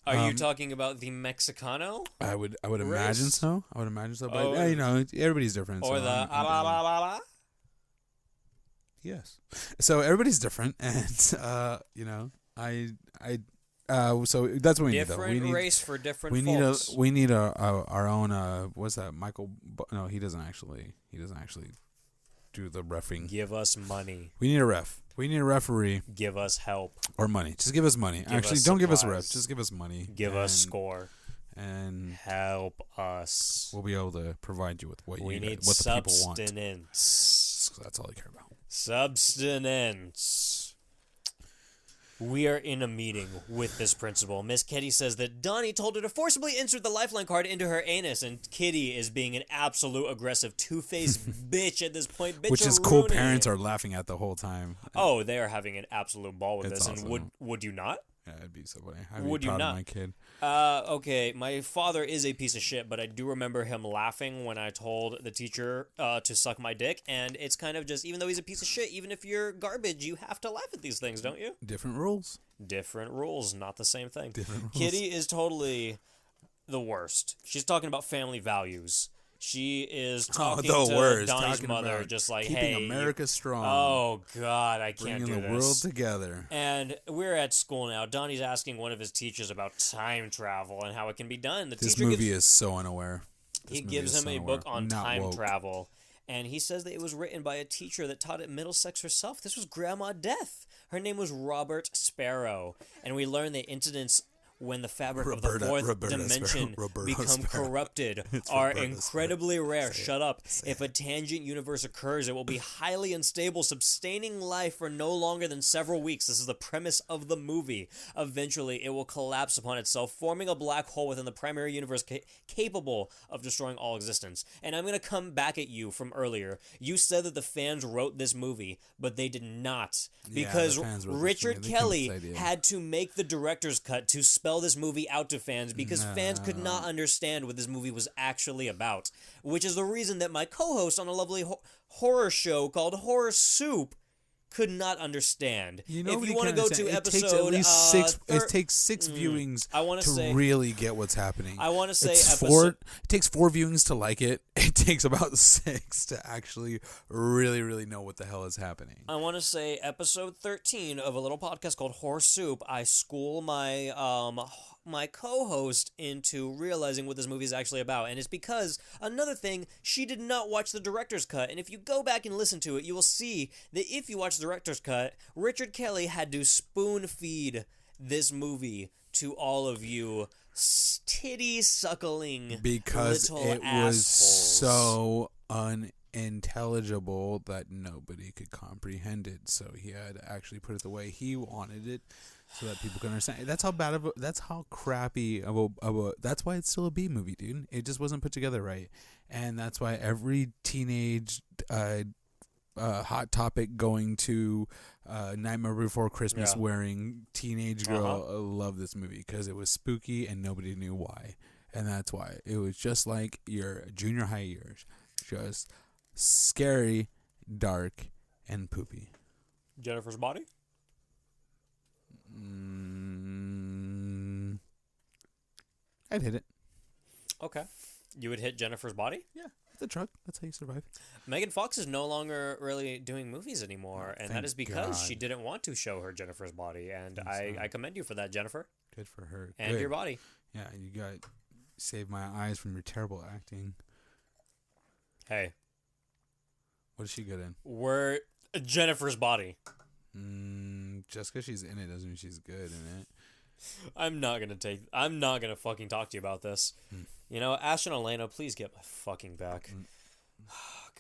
Are you talking about the Mexicano? I would race? imagine so. I would imagine so. But Oh, yeah, you know, everybody's different. Or so the I'm down. Yes. So everybody's different, and you know, so that's what we need. Though. Different We need race for different we folks. need our own. What's that? Michael? No, he doesn't actually do the reffing. Give us money. We need a ref. We need a referee Give us help. or money. Just give us money. Actually, us don't give us a supplies. ref. Just give us money. Give us score. and Help us. we'll be able to provide you with what We you need what the people want. substance. That's all I care about. Substance. We are in a meeting with this principal. Miss Kitty says that Donnie told her to forcibly insert the lifeline card into her anus, and Kitty is being an absolute aggressive, two-faced bitch at this point. Which is cool. Bitch-a-rooney. Parents are laughing at the whole time. Oh, they are having an absolute ball with It's this, and awesome. would you not? Yeah, it'd be so funny. I'd be Would you proud not? of my kid. Okay, my father is a piece of shit, but I do remember him laughing when I told the teacher to suck my dick, and it's kind of just, even though he's a piece of shit, even if you're garbage, you have to laugh at these things, don't you? Different rules. Different rules, not the same thing. Different rules. Kitty is totally the worst. She's talking about family values. She is Oh, talking the to worst. Donnie's Talking mother, about just like, keeping hey, America strong. oh God, I can't bringing do the this. world together. And we're at school now. Donnie's asking one of his teachers about time travel and how it can be done. This movie is so unaware. He gives him a book on Not time woke. travel. And he says that it was written by a teacher that taught at Middlesex herself. This was Grandma Death. Her name was Robert Sparrow. And we learn the incidents when the fabric of the fourth dimension become corrupted are incredibly rare. Shut up. If a tangent universe occurs, it will be highly unstable, sustaining life for no longer than several weeks. This is the premise of the movie. Eventually, it will collapse upon itself, forming a black hole within the primary universe capable of destroying all existence. And I'm going to come back at you from earlier. You said that the fans wrote this movie, but they did not. Because Richard Kelly had to make the director's cut to spell this movie out to fans because fans could not understand what this movie was actually about, which is the reason that my co-host on a lovely horror show called Horror Soup could not understand. If you want to go to episode it takes six viewings to really get what's happening. I want to say it takes 4 viewings to like it. It takes about 6 to actually really know what the hell is happening. I want to say episode 13 of a little podcast called Horror Soup. I school my my co-host into realizing what this movie is actually about, and it's because, another thing, she did not watch the director's cut, and if you go back and listen to it, you will see that if you watch the director's cut, Richard Kelly had to spoon-feed this movie to all of you titty-suckling because little it assholes. Was so unintelligible that nobody could comprehend it, so he had to actually put it the way he wanted it, so that people can understand. That's how bad that's how crappy of a. That's why it's still a B movie, dude. It just wasn't put together right, and that's why every teenage Hot Topic going to Nightmare Before Christmas wearing teenage girl love this movie because it was spooky and nobody knew why, and that's why it was just like your junior high years, just scary, dark, and poopy. Jennifer's Body? I'd hit it. Okay. You would hit Jennifer's Body? Yeah, the truck. That's how you survive. Megan Fox is no longer really doing movies anymore, and that is because she didn't want to show her Jennifer's Body, and I commend you for that, Jennifer. Good for her. And your body. Yeah, you got saved my eyes from your terrible acting. Hey. What is she good in? We're Jennifer's Body. Just because she's in it doesn't mean she's good in it. I'm not gonna fucking talk to you about this. You know, Ash and Elena, please get my fucking back.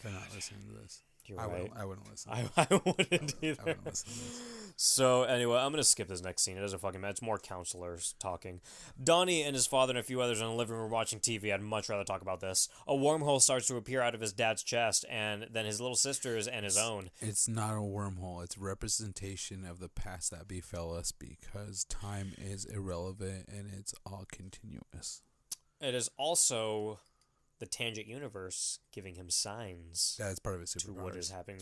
They're not listening to this. You're right. I wouldn't listen. I wouldn't either. I wouldn't listen to this. So anyway, I'm gonna skip this next scene. It doesn't fucking matter. It's more counselors talking. Donnie and his father and a few others in the living room watching TV. I'd much rather talk about this. A wormhole starts to appear out of his dad's chest, and then his little sister's and his own. It's not a wormhole. It's representation of the past that befell us because time is irrelevant and it's all continuous. It is also the tangent universe giving him signs. That's part of his superpowers. To what is happening.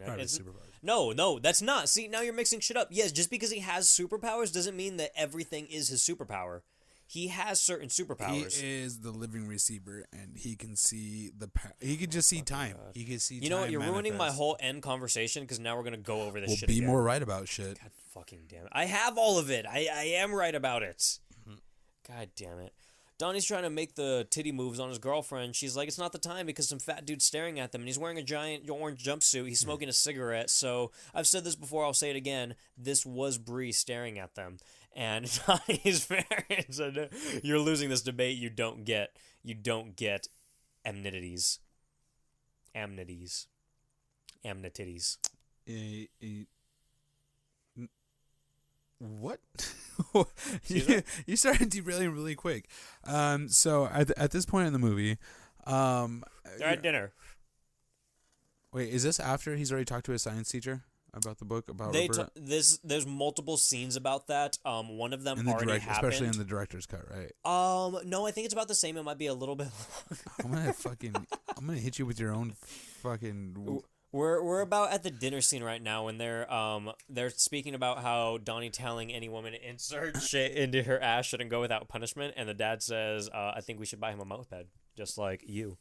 No, that's not. See, now you're mixing shit up. Yes, just because he has superpowers doesn't mean that everything is his superpower. He has certain superpowers. He is the living receiver, and he can see he can just see time. God. He can see. You know what? You're ruining my whole end conversation because now we're gonna go over this shit. Be again. more right about shit. God fucking damn it! I have all of it. I am right about it. Mm-hmm. God damn it. Donnie's trying to make the titty moves on his girlfriend. She's like, it's not the time because some fat dude's staring at them, and he's wearing a giant orange jumpsuit. He's smoking a cigarette. So I've said this before. I'll say it again. This was Bree staring at them. And Donnie's parents said, you're losing this debate. You don't get amenities. Amnititties. What? You started derailing really quick. So at this point in the movie, they're at dinner. Wait, is this after he's already talked to his science teacher about the book about Robert? There's multiple scenes about that. One of them already happened, especially in the director's cut, right? No, I think it's about the same. It might be a little bit longer. I'm gonna hit you with your own fucking. We're about at the dinner scene right now when they're speaking about how Donnie telling any woman to insert shit into her ass shouldn't go without punishment, and the dad says, I think we should buy him a moped, just like you.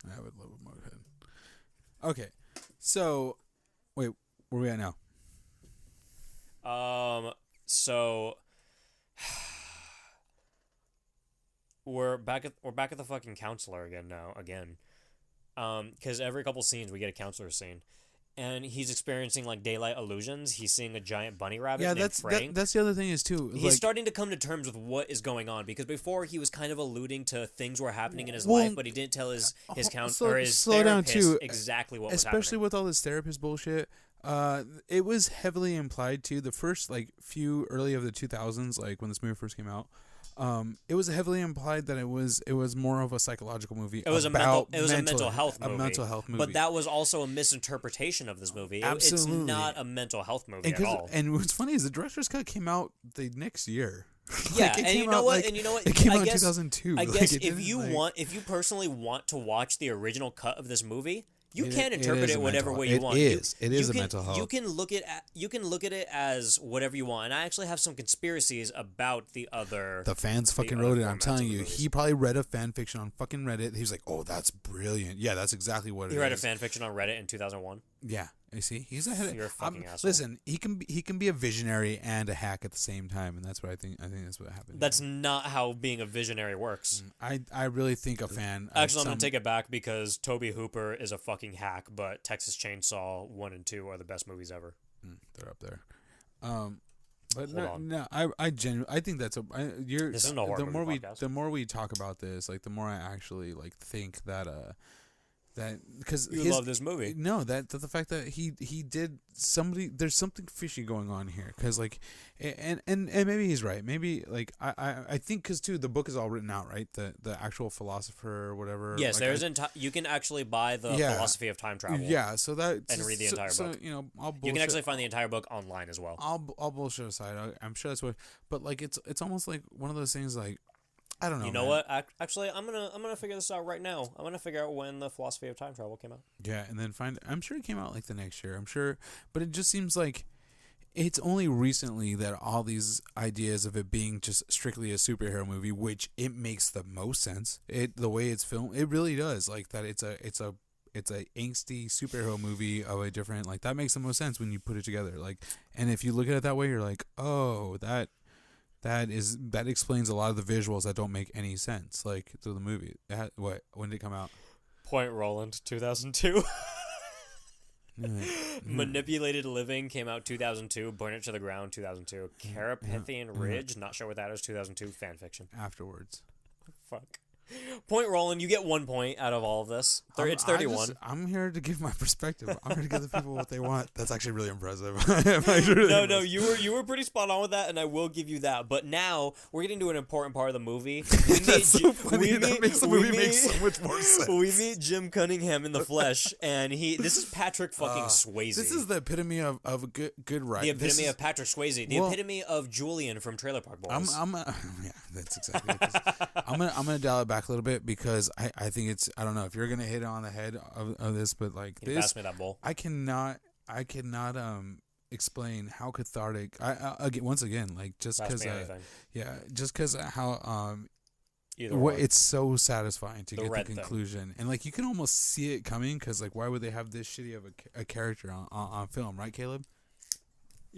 I would love a moped. Okay, so wait, where are we at now? So we're back at the fucking counselor again now. Because every couple scenes we get a counselor scene. And he's experiencing like daylight illusions. He's seeing a giant bunny rabbit named Frank. That's the other thing is too. He's starting to come to terms with what is going on, because before he was kind of alluding to things were happening in his life, but he didn't tell his counselor or his therapist exactly what was happening. Especially with all this therapist bullshit. It was heavily implied too. The first like few early of the 2000s, like when this movie first came out. It was heavily implied that it was more of a psychological movie. It was a mental health movie. A mental health movie. But that was also a misinterpretation of this movie. Absolutely. It's not a mental health movie at all. And what's funny is the director's cut came out the next year. Yeah, and you know what? It came out in 2002. I guess if you personally want to watch the original cut of this movie, you can interpret it whatever way you want. It is a mental health. You can look at it as whatever you want. And I actually have some conspiracies about the fans fucking wrote it. I'm telling you, he probably read a fan fiction on fucking Reddit. He was like, "Oh, that's brilliant. Yeah, that's exactly what it is." He read a fan fiction on Reddit in 2001. Yeah, you see, he's ahead. You're a fucking asshole. Listen, he can be a visionary and a hack at the same time, and that's what I think. I think that's what happened. That's not how being a visionary works. I really think a fan. Actually, I'm gonna take it back, because Tobe Hooper is a fucking hack, but Texas Chainsaw 1 and 2 are the best movies ever. They're up there. But I genuinely, I think that's This isn't a horror movie podcast. The more we talk about this, like the more I actually like think that because you love this movie. No, that the fact that he did there's something fishy going on here, because like and maybe he's right. Maybe like I think because too the book is all written out, right? The actual philosopher or whatever. Yes, like there's you can actually buy the philosophy of time travel. Yeah, so that and read the entire book. You know, you can actually find the entire book online as well. I'll bullshit aside. I'm sure that's what. But like it's almost like one of those things like. I don't know. You know what? Actually, I'm gonna figure this out right now. I'm gonna figure out when the philosophy of time travel came out. Yeah, and then I'm sure it came out like the next year. I'm sure, but it just seems like it's only recently that all these ideas of it being just strictly a superhero movie, which it makes the most sense. The way it's filmed, it really does. Like that, it's a angsty superhero movie of a different, like that makes the most sense when you put it together. Like, and if you look at it that way, you're like, oh, that explains a lot of the visuals that don't make any sense, like through the movie. When did it come out? Point Roland, 2002. Manipulated Living came out 2002. Burn It to the Ground, 2002. Carapathian Ridge, not sure what that is, 2002. Fan fiction. Afterwards. Fuck. Point Roland, you get 1 point out of all of this. It's 31. I'm here to give my perspective. I'm here to give the people what they want. That's actually really impressive. No, you were pretty spot on with that, and I will give you that. But now we're getting to an important part of the movie. That's so funny. That makes the movie make so much more sense. We meet Jim Cunningham in the flesh, and this is Patrick fucking Swayze. This is the epitome of a good writing. The epitome of Patrick Swayze. The epitome of Julian from Trailer Park Boys. Yeah, that's exactly it. I'm gonna dial it back a little bit, because I think it's, I don't know if you're gonna hit it on the head of this, but like you pass me that bowl. I cannot explain how cathartic once again, like just because how it's so satisfying to get the conclusion, and like you can almost see it coming, because like why would they have this shitty of a character on film, right, Caleb?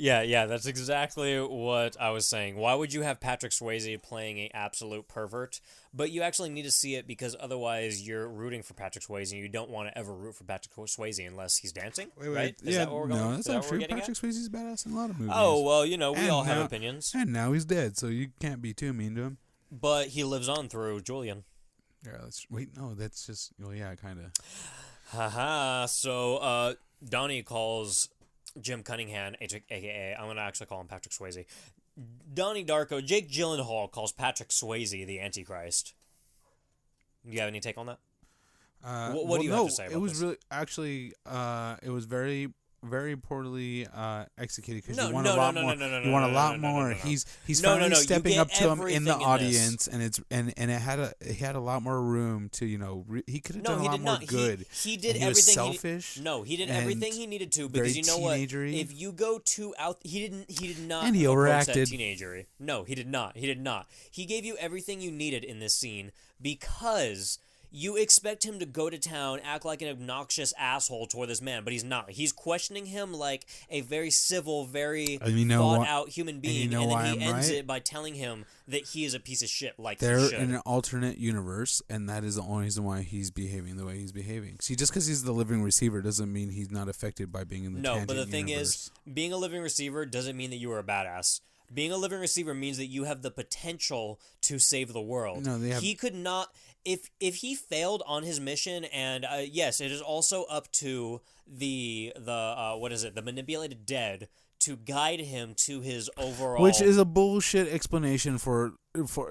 Yeah, that's exactly what I was saying. Why would you have Patrick Swayze playing an absolute pervert? But you actually need to see it, because otherwise you're rooting for Patrick Swayze, and you don't want to ever root for Patrick Swayze unless he's dancing, right? Is that what we're going? No, that's not true. Patrick Swayze's badass in a lot of movies. Oh, well, we all have opinions. And now he's dead, so you can't be too mean to him. But he lives on through Julian. Yeah, that's just, well, yeah, kind of. Haha, so Donnie calls Jim Cunningham, a.k.a. I'm going to actually call him Patrick Swayze. Donnie Darko, Jake Gyllenhaal calls Patrick Swayze the Antichrist. Do you have any take on that? What do you have to say about this? It was really, actually, it was very, very poorly executed, because you want a lot more. You want a lot more. He's finally stepping up to him in the audience, and it had a lot more room to, he could have done a lot more good. He did everything. He was selfish. He did everything he needed to, because you know what? If you go too out, he did not. And he overacted. Teenagery. No, he did not. He gave you everything you needed in this scene, because you expect him to go to town, act like an obnoxious asshole toward this man, but he's not. He's questioning him like a very civil, very thought-out human being, and then he ends it by telling him that he is a piece of shit, like they're he should. in an alternate universe, and that is the only reason why he's behaving the way he's behaving. See, just because he's the living receiver doesn't mean he's not affected by being in the tangent No, but the thing universe. is, being a living receiver doesn't mean that you are a badass. Being a living receiver means that you have the potential to save the world. No, he could not. If he failed on his mission, and yes, it is also up to the manipulated dead to guide him to his overall. Which is a bullshit explanation for.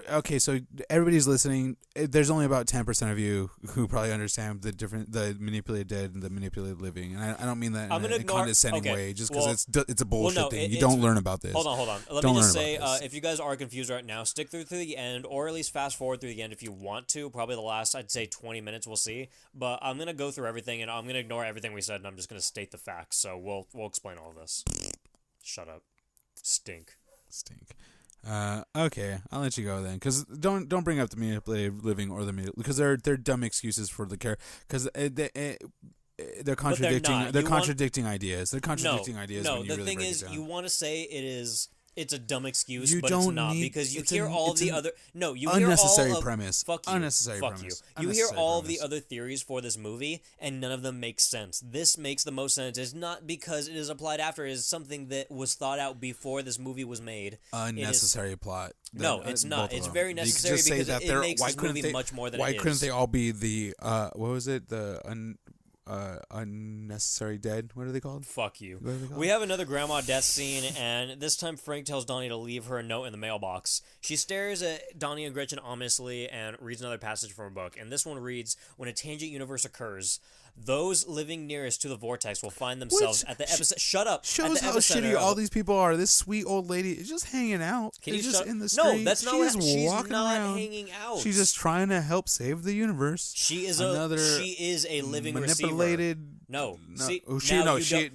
Okay, so everybody's listening. There's only about 10% of you who probably understand the manipulated dead and the manipulated living, and I don't mean that in a condescending way, just because it's a bullshit thing. You don't learn about this. Hold on. Let me just say, if you guys are confused right now, stick through the end, or at least fast forward through the end if you want to. Probably the last, I'd say, 20 minutes. We'll see. But I'm gonna go through everything, and I'm gonna ignore everything we said, and I'm just gonna state the facts. So we'll explain all of this. Shut up. Stink. Okay, I'll let you go then, because don't bring up the manipulated living or because they're dumb excuses for the care, because they're contradicting. They're contradicting ideas. They're contradicting ideas. No, when you the really thing break is, it down. you want to say it's a dumb excuse, You but don't it's not, need- because you it's hear an- all it's the an other. No, you unnecessary hear all premise. Fuck you. Unnecessary Fuck premise. you. You Unnecessary hear all of premise. the other theories for this movie, and none of them make sense. This makes the most sense. It's not because it is applied after. It is something that was thought out before this movie was made. Unnecessary plot. No, it's not. It's very necessary because it makes this movie much more than it is. Why couldn't they all be the what was it? The unnecessary dead. What are they called? Fuck you. We have another grandma death scene, and this time Frank tells Donnie to leave her a note in the mailbox. She stares at Donnie and Gretchen ominously and reads another passage from a book. And this one reads, "When a tangent universe occurs, those living nearest to the vortex will find themselves at the epicenter." Shut up. Shows how shitty all these people are. This sweet old lady is just hanging out. Can you just shut? in the street. No, that's not. She's walking not around. hanging out. She's just trying to help save the universe. She is a living manipulated. receiver. No. See, you don't know what you're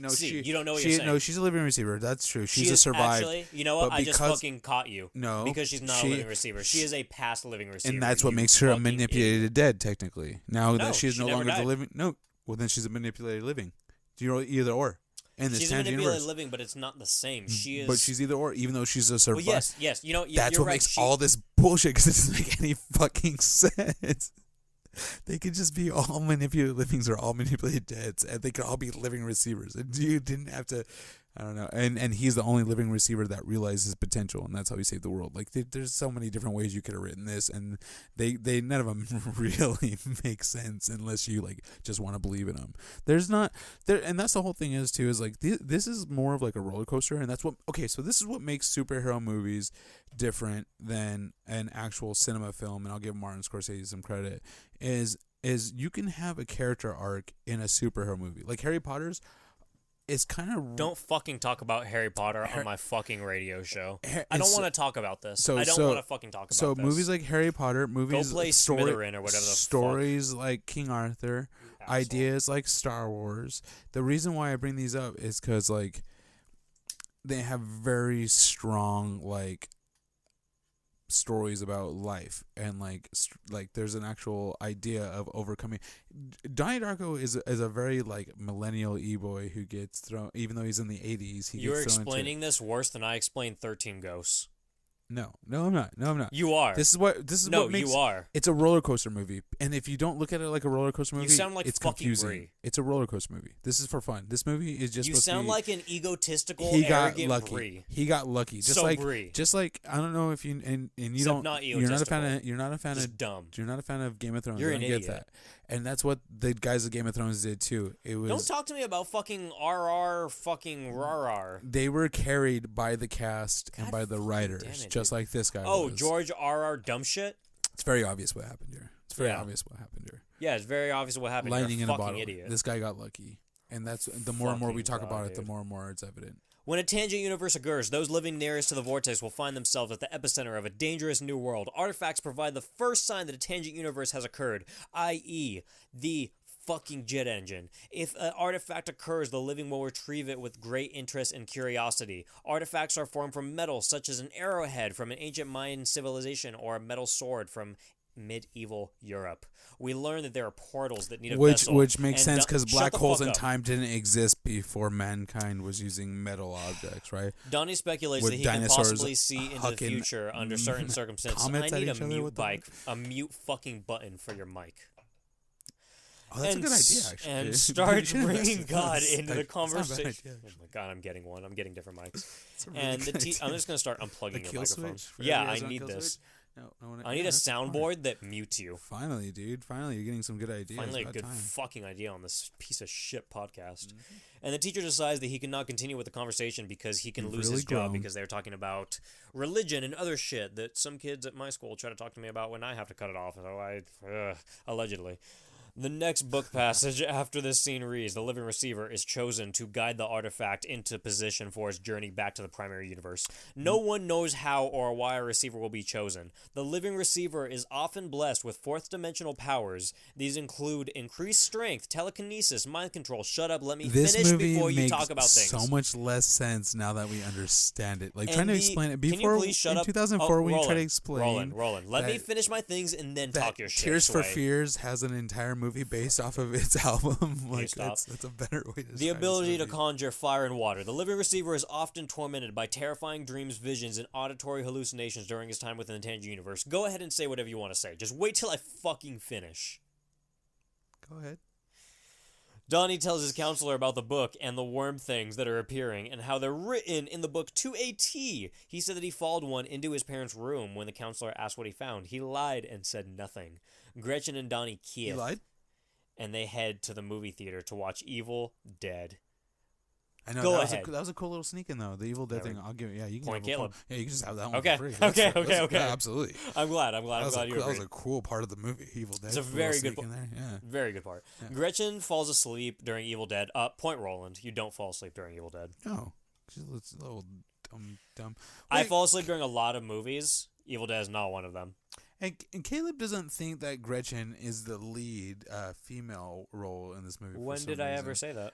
saying. No, she's a living receiver. That's true. She's a survivor. Actually, you know what? I just fucking caught you. No, because she's not a living receiver. She is a past living receiver. And that's what makes her a manipulated dead, technically. Now that she's no longer the living. No, well then she's a manipulated living. Do you know either or? She's a manipulated living, but it's not the same. She is. But she's either or, even though she's a survivor. Well, yes. You know, that's what makes all this bullshit, because it doesn't make any fucking sense. They could just be all manipulated livings or all manipulated deads, and they could all be living receivers. And you didn't have to, I don't know. And he's the only living receiver that realizes his potential, and that's how he saved the world. Like there's so many different ways you could have written this, and they none of them really make sense unless you like just want to believe in them. There's not there, and that's the whole thing is too. Is like this is more of like a roller coaster, and that's what. Okay, so this is what makes superhero movies different than an actual cinema film, and I'll give Martin Scorsese some credit. Is you can have a character arc in a superhero movie, like Harry Potter's. It's kind of don't fucking talk about Harry Potter on my fucking radio show. I don't want to talk about this. I don't want to fucking talk about this. So movies like Harry Potter, movies go play Slytherin or whatever the stories like King Arthur, ideas like Star Wars. The reason why I bring these up is because like they have very strong like stories about life, and like there's an actual idea of overcoming. Donnie Darko is a very like millennial e-boy who gets thrown, even though he's in the 80s. You're explaining this worse than I explained 13 Ghosts. No, I'm not. You are. This is what makes, you are. It's a roller coaster movie, and if you don't look at it like a roller coaster movie, you sound like it's fucking confusing. Brie. It's a roller coaster movie. This is for fun. This movie is just. You sound like an egotistical, arrogant Brie. He got lucky. Just like I don't know if you and you Except don't. Not you're not a fan of. You're not a fan just of. Dumb. You're not a fan of Game of Thrones. You're I an get idiot. that. And that's what the guys of Game of Thrones did too. It was. Don't talk to me about fucking RR fucking RR. They were carried by the cast and by the writers, just like this guy. Oh, George RR dumb shit. It's very obvious what happened here. Yeah, it's very obvious what happened. Lightning You're in a a fucking bottle. idiot. This guy got lucky, and that's the more and more we talk about it, the more and more it's evident. When a tangent universe occurs, those living nearest to the vortex will find themselves at the epicenter of a dangerous new world. Artifacts provide the first sign that a tangent universe has occurred, i.e., the fucking jet engine. If an artifact occurs, the living will retrieve it with great interest and curiosity. Artifacts are formed from metal, such as an arrowhead from an ancient Mayan civilization or a metal sword from medieval Europe. We learn that there are portals that need a vessel. Which makes sense because Shut black the holes fuck in up. time didn't exist before mankind was using metal objects, right? Donnie speculates With that he can dinosaurs possibly see into the hucking future under certain circumstances. I comets at need a each other mute with the- mic, a mute fucking button for your mic. Oh, that's a good idea, actually. And You start should invest bringing in God this. into the That's not a bad conversation. idea, Oh my god, I'm getting one. I'm getting different mics. It's a really And good idea. I'm just gonna start unplugging A your kill microphone. switch for Yeah, every I Arizona need kill this. switch? No, I need a that's smart. soundboard that mutes you. Finally, dude. Finally, you're getting some good ideas. Finally, a About good time. fucking idea on this piece of shit podcast. Mm-hmm. And the teacher decides that he cannot continue with the conversation because he can You've lose really his job grown. because they're talking about religion and other shit that some kids at my school try to talk to me about when I have to cut it off. So allegedly. The next book passage after this scene reads, the living receiver is chosen to guide the artifact into position for its journey back to the primary universe. No one knows how or why a receiver will be chosen. The living receiver is often blessed with fourth dimensional powers. These include increased strength, telekinesis, mind control. Shut up, let me This finish movie before you makes talk about things. so much less sense now that we understand it. Like And trying to the- explain it can you before please shut in up? 2004 Oh, when you try to Roland, explain Roland, let me that- finish my things and then that talk your shit. Tears for Sway. Fears has an entire movie based off of its album. Like stop. that's a better way to The describe ability this to movie. conjure fire and water. The living receiver is often tormented by terrifying dreams, visions, and auditory hallucinations during his time within the Tangent universe. Go ahead and say whatever you want to say. Just wait till I fucking finish. Go ahead. Donnie tells his counselor about the book and the worm things that are appearing and how they're written in the book to a T. He said that he followed one into his parents' room when the counselor asked what he found. He lied and said nothing. Gretchen and Donnie kiss. You lied? And they head to the movie theater to watch Evil Dead. I know Go that ahead. Was that was a cool little sneak in though. The Evil Dead There thing. I'll give it. Yeah, you can Point have a Caleb. Yeah, you can just have that one Okay, for free. okay, That's- okay. Yeah, absolutely. I'm glad you That agree. was a cool part of the movie. Evil Dead. It's a little very sneak good in there. Yeah. Very good part. Yeah. Gretchen falls asleep during Evil Dead. Point Roland, you don't fall asleep during Evil Dead. No, she's a little dumb. I Wait, fall asleep during a lot of movies. Evil Dead is not one of them. And Caleb doesn't think that Gretchen is the lead female role in this movie. When for some did I ever reason. say that?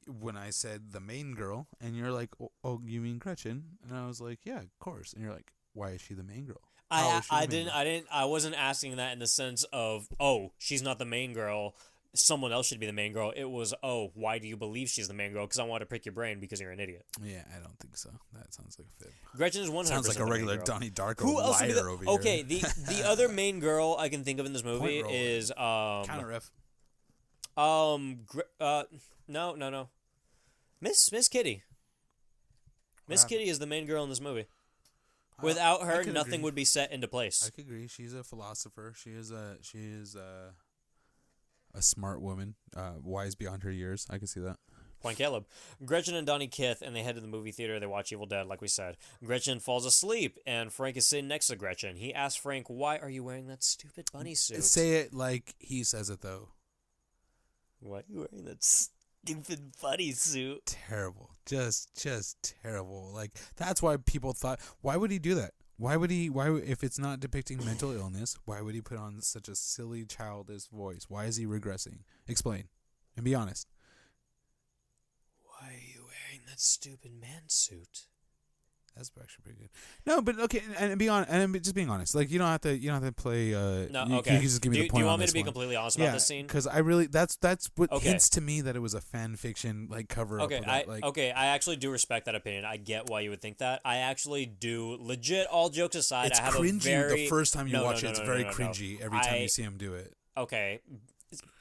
When I said the main girl, and you're like, "Oh, you mean Gretchen?" And I was like, "Yeah, of course." And you're like, "Why is she the main girl?" How is she the main girl? I wasn't asking that in the sense of, oh, she's not the main girl. Someone else should be the main girl. It was, oh, why do you believe she's the main girl? Because I want to prick your brain because you're an idiot. Yeah, I don't think so. That sounds like a fib. Gretchen is 100% Sounds like a the main regular girl. Donnie Darko Who else would be liar the, over here. okay, the other main girl I can think of in this movie Roland. is Counter ref. No. Miss Kitty. Miss Wow. Kitty is the main girl in this movie. Without I her, could nothing agree. would be set into place. I could agree. She's a philosopher. She is a smart woman, wise beyond her years. I can see that. Point Caleb. Gretchen and Donnie kith, and they head to the movie theater. They watch Evil Dead, like we said. Gretchen falls asleep, and Frank is sitting next to Gretchen. He asks Frank, "Why are you wearing that stupid bunny suit?" Say it like he says it though. Why are you wearing that stupid bunny suit? Terrible. Just terrible. Like that's why people thought. Why would he do that? Why if it's not depicting mental illness? Why would he put on such a silly childish voice? Why is he regressing? Explain, and be honest. Why are you wearing that stupid man suit? That's actually pretty good. No, but okay, and be honest, and just being honest. Like you don't have to play. No, you, okay. You can just give me the point. Do you want on me this to be one. completely honest about this scene? Because I really that's what Okay. hints to me that it was a fan fiction like cover up. Okay, of that. Like, I actually do respect that opinion. I get why you would think that. I actually do. Legit, all jokes aside, it's I have cringy a very the first time you No, watch no, it. It's no, very no. cringy every time you see him do it. Okay.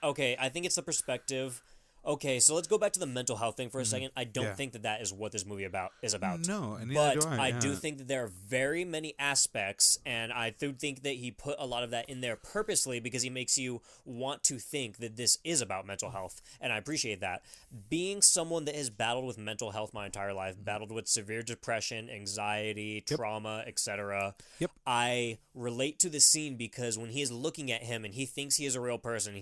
I think it's the perspective. Okay, so let's go back to the mental health thing for a second. I don't Yeah. think that is what this movie is about. No, and But neither do I. do yeah. think that there are very many aspects, and I do think that he put a lot of that in there purposely because he makes you want to think that this is about mental health, and I appreciate that. Being someone that has battled with mental health my entire life, battled with severe depression, anxiety, trauma, etc., Yep. I relate to the scene because when he is looking at him and he thinks he is a real person,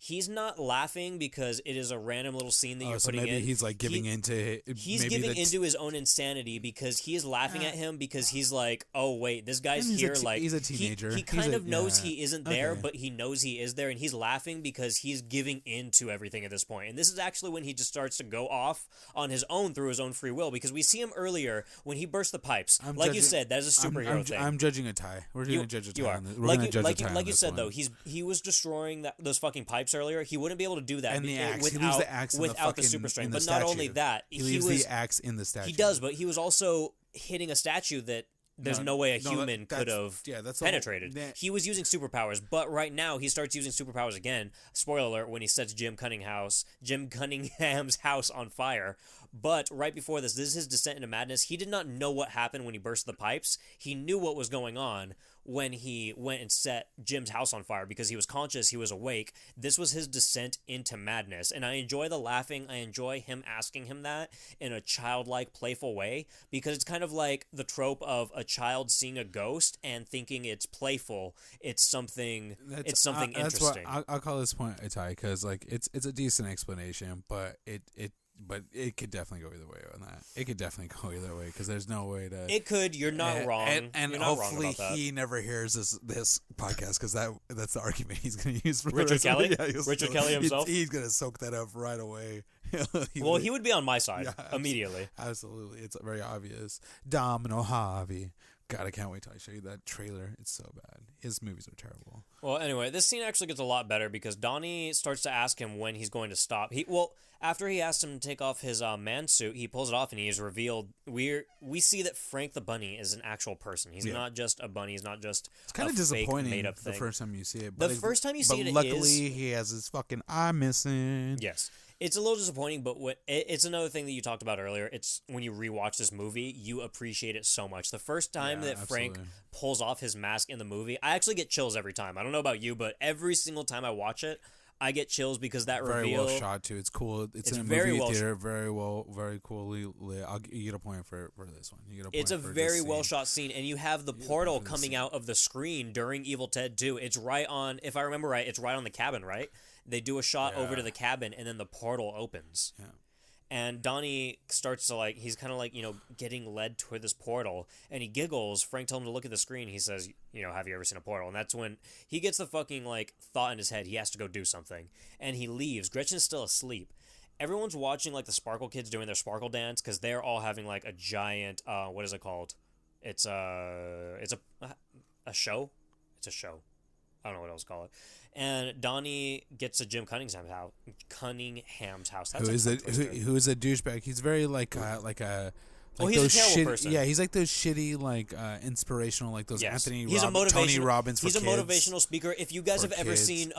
he's not laughing because it is a random little scene that you're so putting maybe in. he's like giving into. He's maybe giving into his own insanity because he is laughing at him because he's like, oh wait, this guy's he's here. Like he's a teenager. He kind of knows yeah. he isn't there, Okay. but he knows he is there, and he's laughing because he's giving into everything at this point. And this is actually when he just starts to go off on his own through his own free will, because we see him earlier when he bursts the pipes. You said, that is a superhero thing. I'm judging a tie. We're going to judge a tie. You are. We're going to judge a tie. Like you said, though, he was destroying those fucking pipes earlier. He wouldn't be able to do that and the axe. without, he leaves the axe without the super strength. But statue. not only that, he leaves the axe in the statue. He does, but he was also hitting a statue that there's no way a human could have penetrated. He was using superpowers, but right now he starts using superpowers again. Spoiler alert, when he sets Jim Cunningham's house on fire. But right before this is his descent into madness. He did not know what happened when he burst the pipes. He knew what was going on when he went and set Jim's house on fire because he was conscious, he was awake. This was his descent into madness. And I enjoy the laughing. I enjoy him asking him that in a childlike, playful way, because it's kind of like the trope of a child seeing a ghost and thinking it's playful. It's something interesting. That's what I'll call this point a tie, because like it's a decent explanation, but it could definitely go either way on that. It could definitely go either way, because there's no way to. It could. You're not wrong. And you're not hopefully wrong about that. he never hears this podcast, because that's the argument he's going to use for Richard Kelly. Richard Kelly himself. He's going to soak that up right away. He would be on my side immediately. Absolutely, it's very obvious. Domino Harvey. God, I can't wait till I show you that trailer. It's so bad. His movies are terrible. Well, anyway, this scene actually gets a lot better because Donnie starts to ask him when he's going to stop. After he asks him to take off his man suit, he pulls it off and he is revealed. We see that Frank the Bunny is an actual person. He's not just a bunny. He's not just it's kind of disappointing made-up thing. The first time you see it. The first time you see it, luckily he has his fucking eye missing. Yes. It's a little disappointing, but it's another thing that you talked about earlier. It's when you rewatch this movie, you appreciate it so much. The first time that Frank pulls off his mask in the movie, I actually get chills every time. I don't know about you, but every single time I watch it, I get chills because that very reveal... Very well shot, too. It's cool. It's in a very movie theater. Very coolly lit. You get a point for this one. You get a point it's a very well shot scene, and you have the portal coming out of the screen during Evil Ted 2. It's right on, if I remember right, it's right on the cabin, right? They do a shot over to the cabin, and then the portal opens. Yeah. And Donnie starts to, he's kind of getting led toward this portal, and he giggles. Frank tells him to look at the screen. He says, have you ever seen a portal? And that's when he gets the fucking, thought in his head. He has to go do something. And he leaves. Gretchen's still asleep. Everyone's watching, the Sparkle Kids doing their Sparkle dance, because they're all having, a giant, what is it called? It's a show? It's a show. I don't know what else to call it. And Donnie gets to Jim Cunningham's house. That's who is a douchebag. He's very he's a terrible person. Yeah, he's like those shitty inspirational those Tony Robbins for kids. He's a motivational speaker. If you guys have ever seen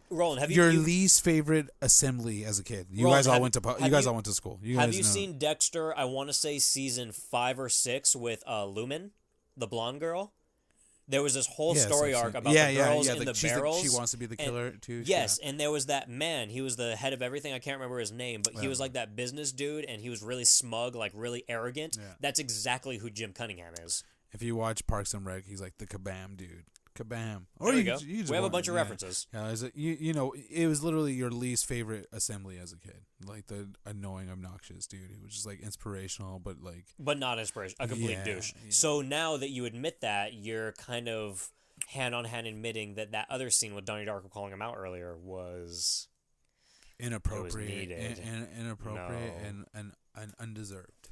Roland, have you your least favorite assembly as a kid? You guys all went to school. Have you seen Dexter? I want to say season 5 or 6 with Lumen, the blonde girl. There was this whole story arc about the girls in the barrels. She wants to be the killer, too. Yes, and there was that man. He was the head of everything. I can't remember his name, but he was that business dude, and he was really smug, really arrogant. Yeah. That's exactly who Jim Cunningham is. If you watch Parks and Rec, he's the Kabam dude. Kabam. There you go. We have a bunch of references. Yeah, it was literally your least favorite assembly as a kid. The annoying, obnoxious dude who was just inspirational, but not inspirational. A complete douche. Yeah. So now that you admit that, you're kind of hand on hand admitting that other scene with Donnie Darko calling him out earlier was inappropriate, and undeserved.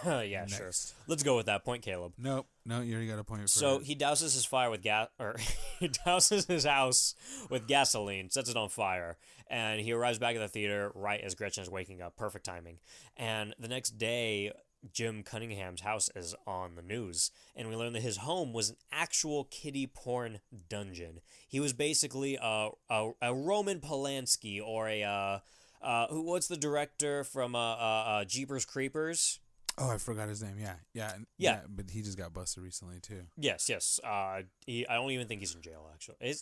Yeah, Next. sure. Let's go with that point, Caleb. No, you already got a point. So he douses his fire with he douses his house with gasoline, sets it on fire, and he arrives back at the theater right as Gretchen is waking up. Perfect timing. And the next day, Jim Cunningham's house is on the news, and we learn that his home was an actual kiddie porn dungeon. He was basically a Roman Polanski or what's the director from Jeepers Creepers? Oh, I forgot his name. Yeah. But he just got busted recently too. Yes. I don't even think he's in jail. Actually, I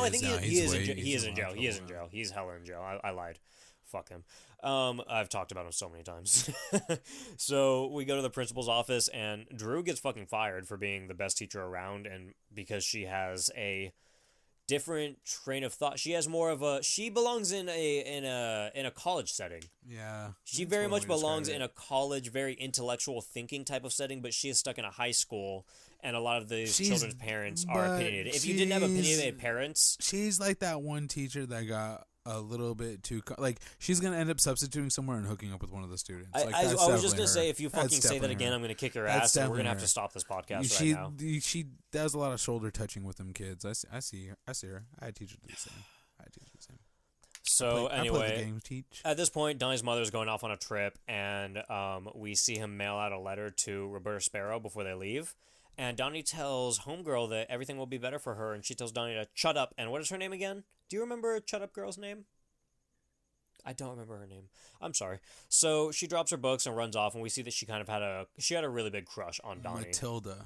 think he is in jail. He is in jail. He's hella in jail. I lied. Fuck him. I've talked about him so many times. So we go to the principal's office, and Drew gets fucking fired for being the best teacher around, and because she has a different train of thought. She has more of a. She belongs in a college setting. Yeah. She very much belongs in a college, very intellectual thinking type of setting, but she is stuck in a high school, and a lot of these children's parents are opinionated. If you didn't have opinionated parents, she's like that one teacher that got a little bit too like she's gonna end up substituting somewhere and hooking up with one of the students. I was just gonna say, if you fucking say that again, I'm gonna kick your ass, and we're gonna have to stop this podcast right now. She does a lot of shoulder touching with them kids. I see her. I teach her the same. So anyway, teach. At this point, Donnie's mother's going off on a trip, and we see him mail out a letter to Roberta Sparrow before they leave. And Donnie tells Homegirl that everything will be better for her, and she tells Donnie to shut up. And what is her name again? Do you remember Shut Up Girl's name? I don't remember her name. I'm sorry. So she drops her books and runs off, and we see that she kind of had a really big crush on Donnie. Matilda.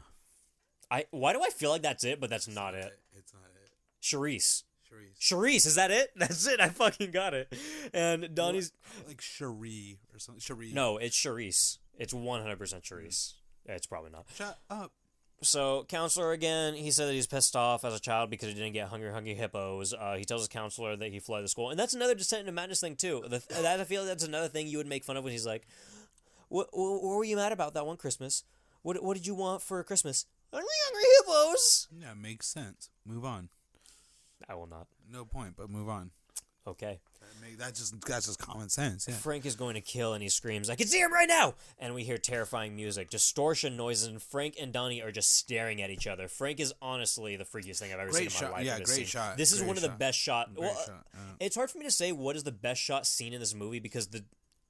Why do I feel like that's it, but that's not it? It's not it. Charisse, is that it? That's it. I fucking got it. And Donnie's like Cherie or something. Cherie. No, it's Charisse. It's 100% Charisse. It's probably not. Shut up. So, counselor again, he said that he's pissed off as a child because he didn't get Hungry Hippos. He tells his counselor that he fled the school. And that's another Descent into Madness thing, too. I feel like that's another thing you would make fun of when he's like, what were you mad about that one Christmas? What did you want for Christmas? Hungry Hippos! Yeah, makes sense. Move on. I will not. No point, but move on. Okay. That's just common sense. Yeah. Frank is going to kill, and he screams, "I can see him right now!" And we hear terrifying music, distortion noises, and Frank and Donnie are just staring at each other. Frank is honestly the freakiest thing I've ever seen in my life. Yeah, great shot. This is one of the best shots. It's hard for me to say what is the best shot scene in this movie because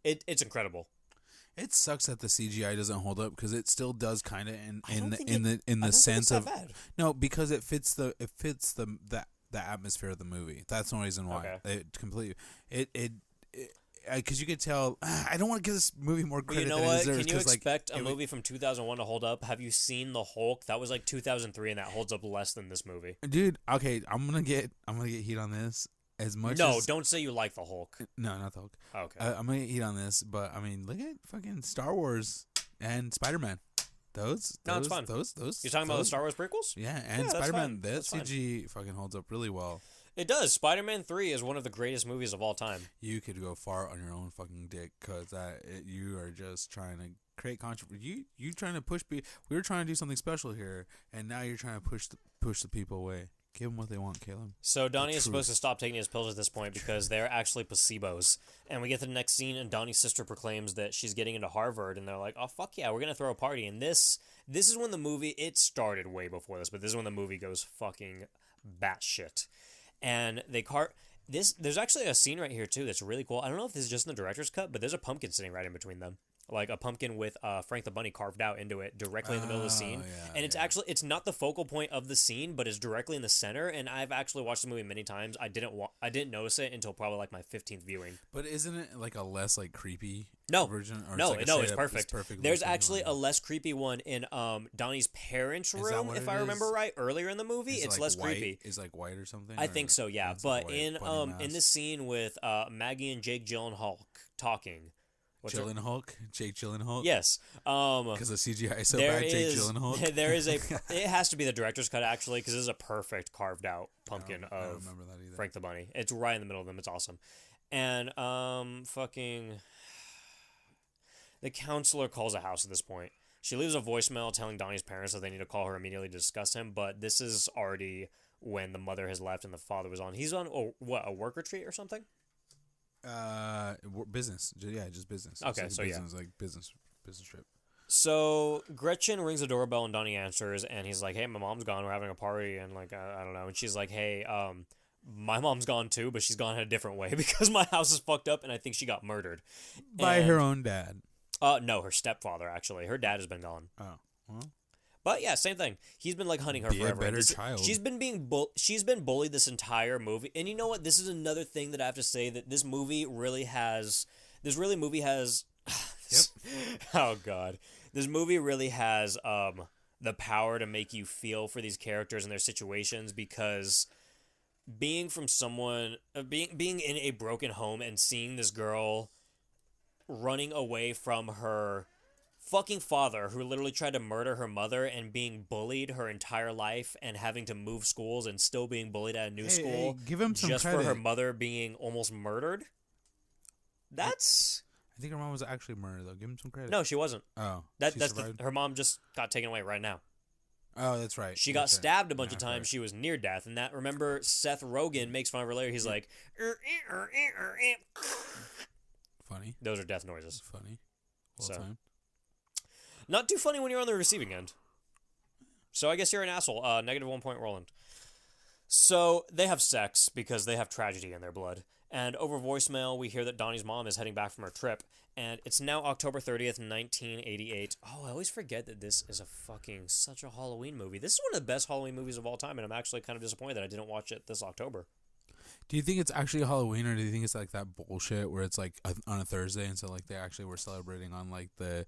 it's incredible. It sucks that the CGI doesn't hold up because it still does kind of in the sense of no, because it fits the atmosphere of the movie. That's the reason why. Okay. It completely because you could tell. I don't want to give this movie more credit. You know than what? It deserves, can you expect a movie from 2001 to hold up? Have you seen The Hulk? That was like 2003, and that holds up less than this movie. Dude, okay, I'm gonna get heat on this. Don't say you like The Hulk. No, not The Hulk. Okay. I'm gonna get heat on this, but I mean, look at fucking Star Wars and Spider-Man. It's fun. You're talking about the Star Wars prequels? Yeah, and Spider-Man. That CG fucking holds up really well. It does. Spider-Man 3 is one of the greatest movies of all time. You could go far on your own fucking dick because you are just trying to create controversy. You trying to push. We were trying to do something special here, and now you're trying to push the people away. Give them what they want, Caleb. So Donnie is supposed to stop taking his pills at this point because they're actually placebos. And we get to the next scene, and Donnie's sister proclaims that she's getting into Harvard, and they're like, "Oh fuck yeah, we're gonna throw a party." And this is when the movie, it started way before this, but this is when the movie goes fucking batshit. And there's actually a scene right here too that's really cool. I don't know if this is just in the director's cut, but there's a pumpkin sitting right in between them. Like a pumpkin with Frank the Bunny carved out into it directly in the middle of the scene. Yeah, and it's not the focal point of the scene, but it's directly in the center. And I've actually watched the movie many times. I didn't notice it until probably like my 15th viewing. But isn't it like a less like creepy version? Or No, it's perfect. There's actually a less creepy one in Donnie's parents' room, if I remember right, earlier in the movie. It's less creepy. Is like white or something? I think so, yeah. But in this scene with Maggie and Jake Gyllenhaal talking. Jake Gyllenhaal. Yes, because the CGI is so bad. Jake Gyllenhaal. There is it has to be the director's cut actually, because this is a perfect carved out pumpkin I don't remember that either. Frank the Bunny. It's right in the middle of them. It's awesome, and fucking the counselor calls a house at this point. She leaves a voicemail telling Donnie's parents that they need to call her immediately to discuss him. But this is already when the mother has left and the father was on. He's on a work retreat or something. Business. Yeah, just business. Okay, like so business, like business trip. So Gretchen rings the doorbell and Donnie answers, and he's like, "Hey, my mom's gone. We're having a party," and like I don't know. And she's like, "Hey, my mom's gone too, but she's gone in a different way because my house is fucked up, and I think she got murdered by her own dad." No, her stepfather actually. Her dad has been gone. Oh, well. But yeah, same thing. He's been like hunting her forever. A better child. She's been bullied this entire movie. And you know what? This is another thing that I have to say that this movie really has. Yep. Oh God, this movie really has the power to make you feel for these characters and their situations, because being in a broken home and seeing this girl running away from her fucking father who literally tried to murder her mother and being bullied her entire life and having to move schools and still being bullied at a new school give him some just credit. for her mother being almost murdered. That's... I think her mom was actually murdered, though. Give him some credit. No, she wasn't. Oh, Her mom just got taken away right now. Oh, that's right. She got stabbed a bunch of times. Right. She was near death. And that, remember, Seth Rogen makes fun of her later. He's like... Funny. Those are death noises. Funny. Well time. Not too funny when you're on the receiving end. So I guess you're an asshole. -1 point, Roland. So they have sex because they have tragedy in their blood. And over voicemail, we hear that Donnie's mom is heading back from her trip. And it's now October 30th, 1988. Oh, I always forget that this is such a Halloween movie. This is one of the best Halloween movies of all time, and I'm actually kind of disappointed that I didn't watch it this October. Do you think it's actually Halloween, or do you think it's like that bullshit where it's like on a Thursday, and so like they actually were celebrating on like the...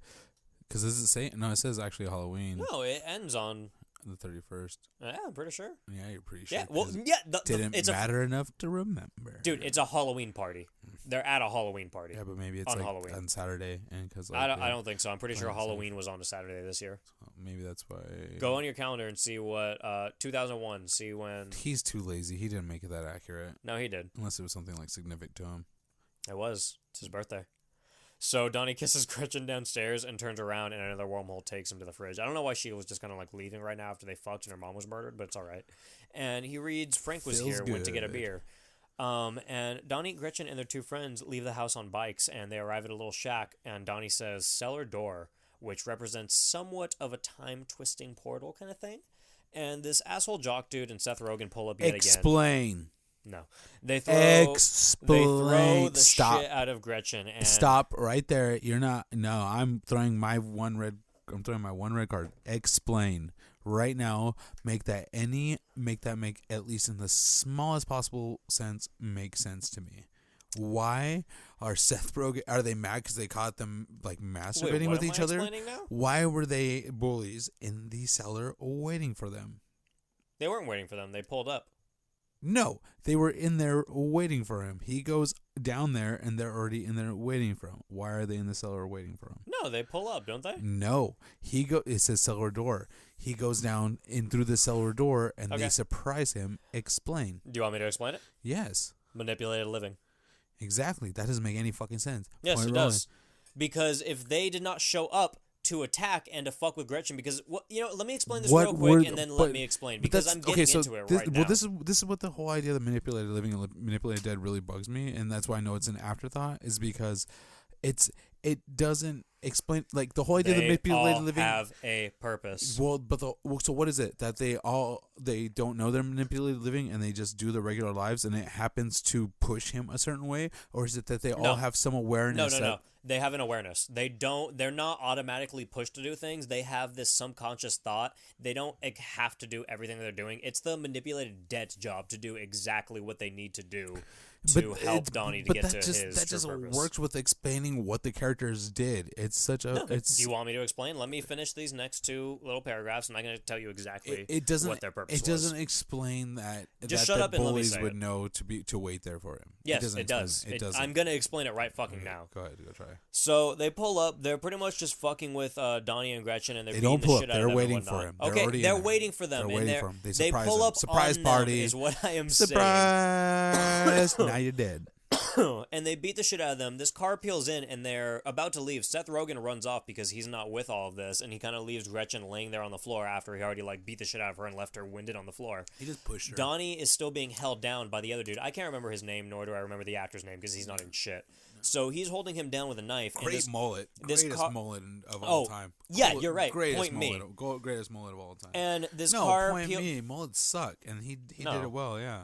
Because does it say... No, it says actually Halloween. No, it ends on... The 31st. Yeah, I'm pretty sure. Yeah, you're pretty sure. Yeah, well, yeah. Didn't matter enough to remember. Dude, it's a Halloween party. They're at a Halloween party. Yeah, but maybe it's on like Halloween. On Saturday. And cause like, I don't think so. I'm pretty sure Halloween was on a Saturday this year. So maybe that's why. Go on your calendar and see what, 2001, see when. He's too lazy. He didn't make it that accurate. No, he did. Unless it was something like significant to him. It was. It's his birthday. So Donnie kisses Gretchen downstairs and turns around, and another wormhole takes him to the fridge. I don't know why she was just kind of like leaving right now after they fucked and her mom was murdered, but it's all right. And he reads Frank was here, went to get a beer. And Donnie, Gretchen, and their two friends leave the house on bikes, and they arrive at a little shack, and Donnie says cellar door, which represents somewhat of a time-twisting portal kind of thing. And this asshole jock dude and Seth Rogen pull up yet again. Explain. No. They throw the Stop. shit out of Gretchen. And Stop right there. You're not... No, I'm throwing my one red card. Explain. Right now, make that make at least in the smallest possible sense make sense to me. Why are Seth Rogen... Are they mad because they caught them like masturbating with each other? Now? Why were they bullies in the cellar waiting for them? They weren't waiting for them. They pulled up. No, they were in there waiting for him. He goes down there, and they're already in there waiting for him. Why are they in the cellar waiting for him? No, they pull up, don't they? No, it says cellar door. He goes down in through the cellar door, and they surprise him. Explain. Do you want me to explain it? Yes. Manipulated living. Exactly. That doesn't make any fucking sense. Yes, it does. Because if they did not show up to attack and to fuck with Gretchen, because let me explain this real quick and then let me explain, because I'm getting into it right now. Well, this is what the whole idea of manipulated living and manipulated dead really bugs me, and that's why I know it's an afterthought, is because it doesn't explain, like, the whole idea of manipulated living have a purpose. Well, so what is it that they don't know they're manipulated living and they just do their regular lives and it happens to push him a certain way, or is it that they all have some awareness? No. They have an awareness. They're not automatically pushed to do things. They have this subconscious thought. They don't have to do everything they're doing. It's the manipulated dead's job to do exactly what they need to do to help Donnie to get to his true purpose. That just works with explaining what the characters did. It's such a... Do you want me to explain? Let me finish these next two little paragraphs, and I'm going to tell you exactly what their purpose was. It doesn't explain that... Just shut up and let me bullies say would it. know to wait there for him. Yes, it does. I'm going to explain it right fucking now. Go ahead, go try. So they pull up. They're pretty much just fucking with Donnie and Gretchen, and they don't pull up. They're waiting for him. They're waiting for them. They're waiting for him. They pull up surprise on party them is what I am surprise. saying. Now you're dead. And they beat the shit out of them. This car peels in, and they're about to leave. Seth Rogen runs off because he's not with all of this, and he kind of leaves Gretchen laying there on the floor after he already beat the shit out of her and left her winded on the floor. He just pushed her. Donnie is still being held down by the other dude. I can't remember his name, nor do I remember the actor's name because he's not in shit. So he's holding him down with a knife. Greatest mullet of all time. Yeah, you're right. Greatest mullet of all time. And this car... Mullets suck, and he did it well, yeah.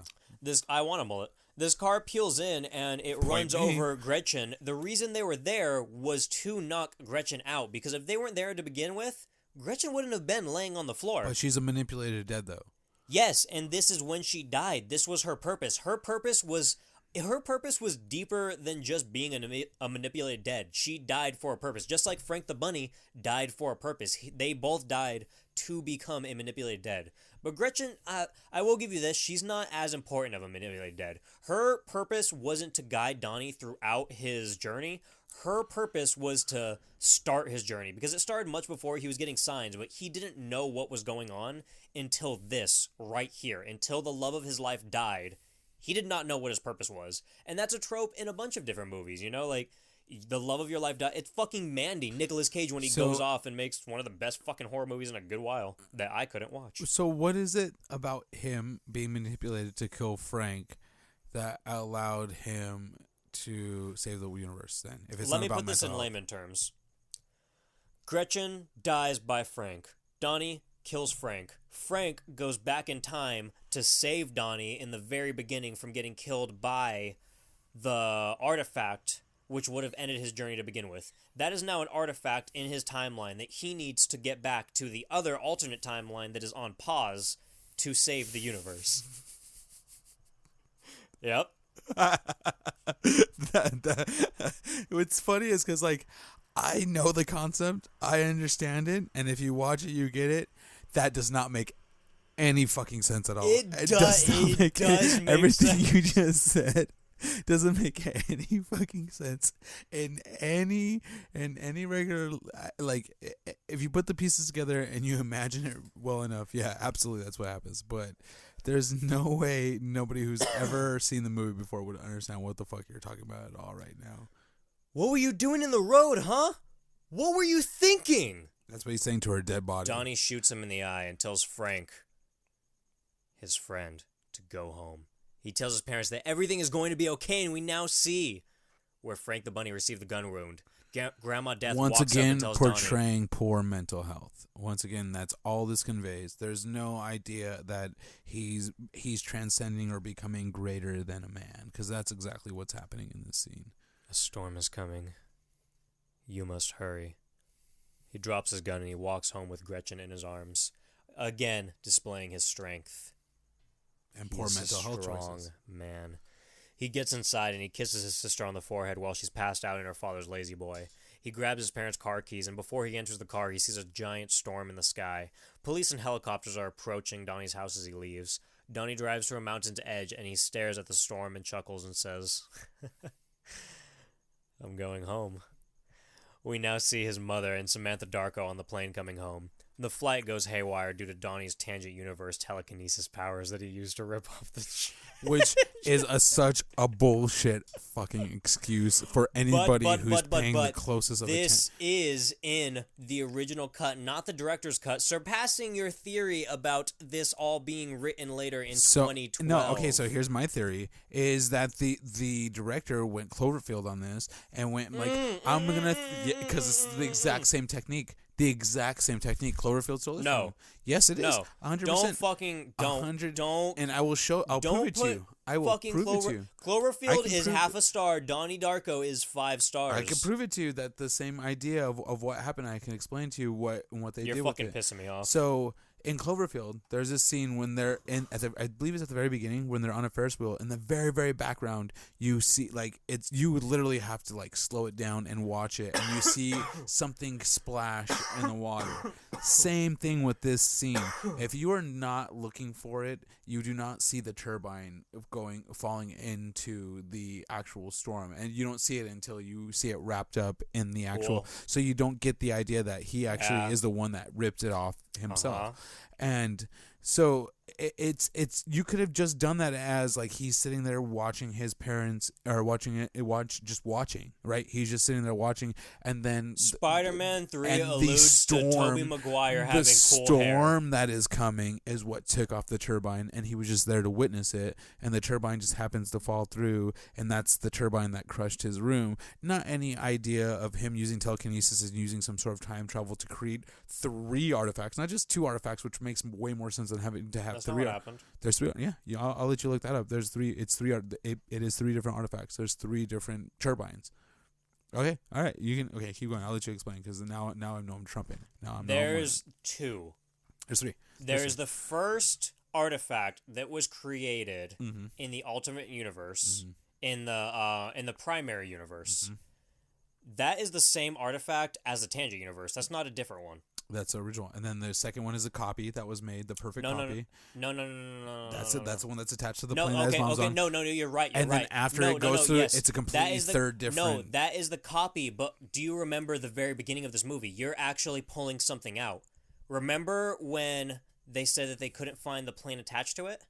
I want a mullet. This car peels in, and it runs over Gretchen. The reason they were there was to knock Gretchen out, because if they weren't there to begin with, Gretchen wouldn't have been laying on the floor. But she's a manipulated dead, though. Yes, and this is when she died. This was her purpose. Her purpose was deeper than just being a manipulated dead. She died for a purpose. Just like Frank the Bunny died for a purpose. They both died to become a manipulated dead. But Gretchen, I will give you this, she's not as important of a manipulated dead. Her purpose wasn't to guide Donnie throughout his journey. Her purpose was to start his journey, because it started much before. He was getting signs, but he didn't know what was going on until this right here, until the love of his life died. He did not know what his purpose was. And that's a trope in a bunch of different movies, you know, like the love of your life died. It's fucking Mandy, Nicolas Cage, when he goes off and makes one of the best fucking horror movies in a good while that I couldn't watch. So what is it about him being manipulated to kill Frank that allowed him to save the universe then? If it's Let not me about put this in mental health. layman terms. Gretchen dies by Frank. Donnie kills Frank. Frank goes back in time to save Donnie in the very beginning from getting killed by the artifact, which would have ended his journey to begin with. That is now an artifact in his timeline that he needs to get back to the other alternate timeline that is on pause to save the universe. Yep. What's funny is because, like, I know the concept, I understand it, and if you watch it, you get it. That does not make any fucking sense at all. It does not make everything sense. you just said doesn't make any fucking sense in any regular, like, if you put the pieces together and you imagine it well enough, yeah, absolutely, that's what happens. But there's no way nobody who's ever seen the movie before would understand what the fuck you're talking about at all right now. What were you doing in the road, huh? What were you thinking? That's what he's saying to her dead body. Donnie shoots him in the eye and tells Frank, his friend, to go home. He tells his parents that everything is going to be okay, and we now see where Frank the Bunny received the gun wound. Grandma Death Once walks again, up and tells portraying Donnie, poor mental health. Once again, that's all this conveys. There's no idea that he's transcending or becoming greater than a man, because that's exactly what's happening in this scene. a storm is coming. You must hurry. He drops his gun and he walks home with Gretchen in his arms, again displaying his strength. And poor mental health strong choices. Man. He gets inside and he kisses his sister on the forehead while she's passed out in her father's lazy boy. He grabs his parents' car keys, and before he enters the car, he sees a giant storm in the sky. Police and helicopters are approaching Donnie's house as he leaves. Donnie drives to a mountain's edge, and he stares at the storm and chuckles and says, I'm going home. We now see his mother and Samantha Darko on the plane coming home. The flight goes haywire due to Donnie's tangent universe telekinesis powers that he used to rip off the Which is such a bullshit fucking excuse for anybody who's paying the closest of attention. This is in the original cut, not the director's cut, surpassing your theory about this all being written later in 2012. No, okay, so here's my theory, is that the director went Cloverfield on this and went like, I'm going to, because it's the exact same technique. The exact same technique. Cloverfield stole it. No. Yes, it is. No. 100%. Don't. And I will show. I'll prove it to you. I will prove it to you. Cloverfield is half a star. Donnie Darko is 5 stars. I can prove it to you that the same idea of what happened. I can explain to you what they did. You're with fucking it. pissing me off. So in Cloverfield, there's this scene when they're I believe it's at the very beginning when they're on a Ferris wheel. In the very, very background, you see you would literally have to slow it down and watch it, and you see something splash in the water. Same thing with this scene. If you are not looking for it, you do not see the turbine falling into the actual storm, and you don't see it until you see it wrapped up in the actual. Cool. So you don't get the idea that he actually is the one that ripped it off himself. And so it's you could have just done that as he's sitting there watching his parents or watching, right? He's just sitting there watching, and then Spider-Man 3 and alludes to Tobey Maguire having cool hair. The storm that is coming is what took off the turbine, and he was just there to witness it, and the turbine just happens to fall through, and that's the turbine that crushed his room. Not any idea of him using telekinesis and using some sort of time travel to create 3 artifacts, not just 2 artifacts, which makes way more sense than having to have That's 3. not what happened. There's 3. Yeah. I'll let you look that up. There's 3. It's 3. It is 3 different artifacts. There's 3 different turbines. Okay. All right. You can. Okay. Keep going. I'll let you explain because now I know I'm trumping. There's 2. There's 3. There's the first artifact that was created in the Ultimate Universe, in the primary universe. That is the same artifact as the Tangent Universe. That's not a different one. That's the original. And then the second one is a copy that was made, the perfect copy. No. That's it. That's the one that's attached to the No, plane that his mom's on. No, you're right. And then after it goes through, it's a completely third different. No, that is the copy. But do you remember the very beginning of this movie? You're actually pulling something out. Remember when they said that they couldn't find the plane attached to it?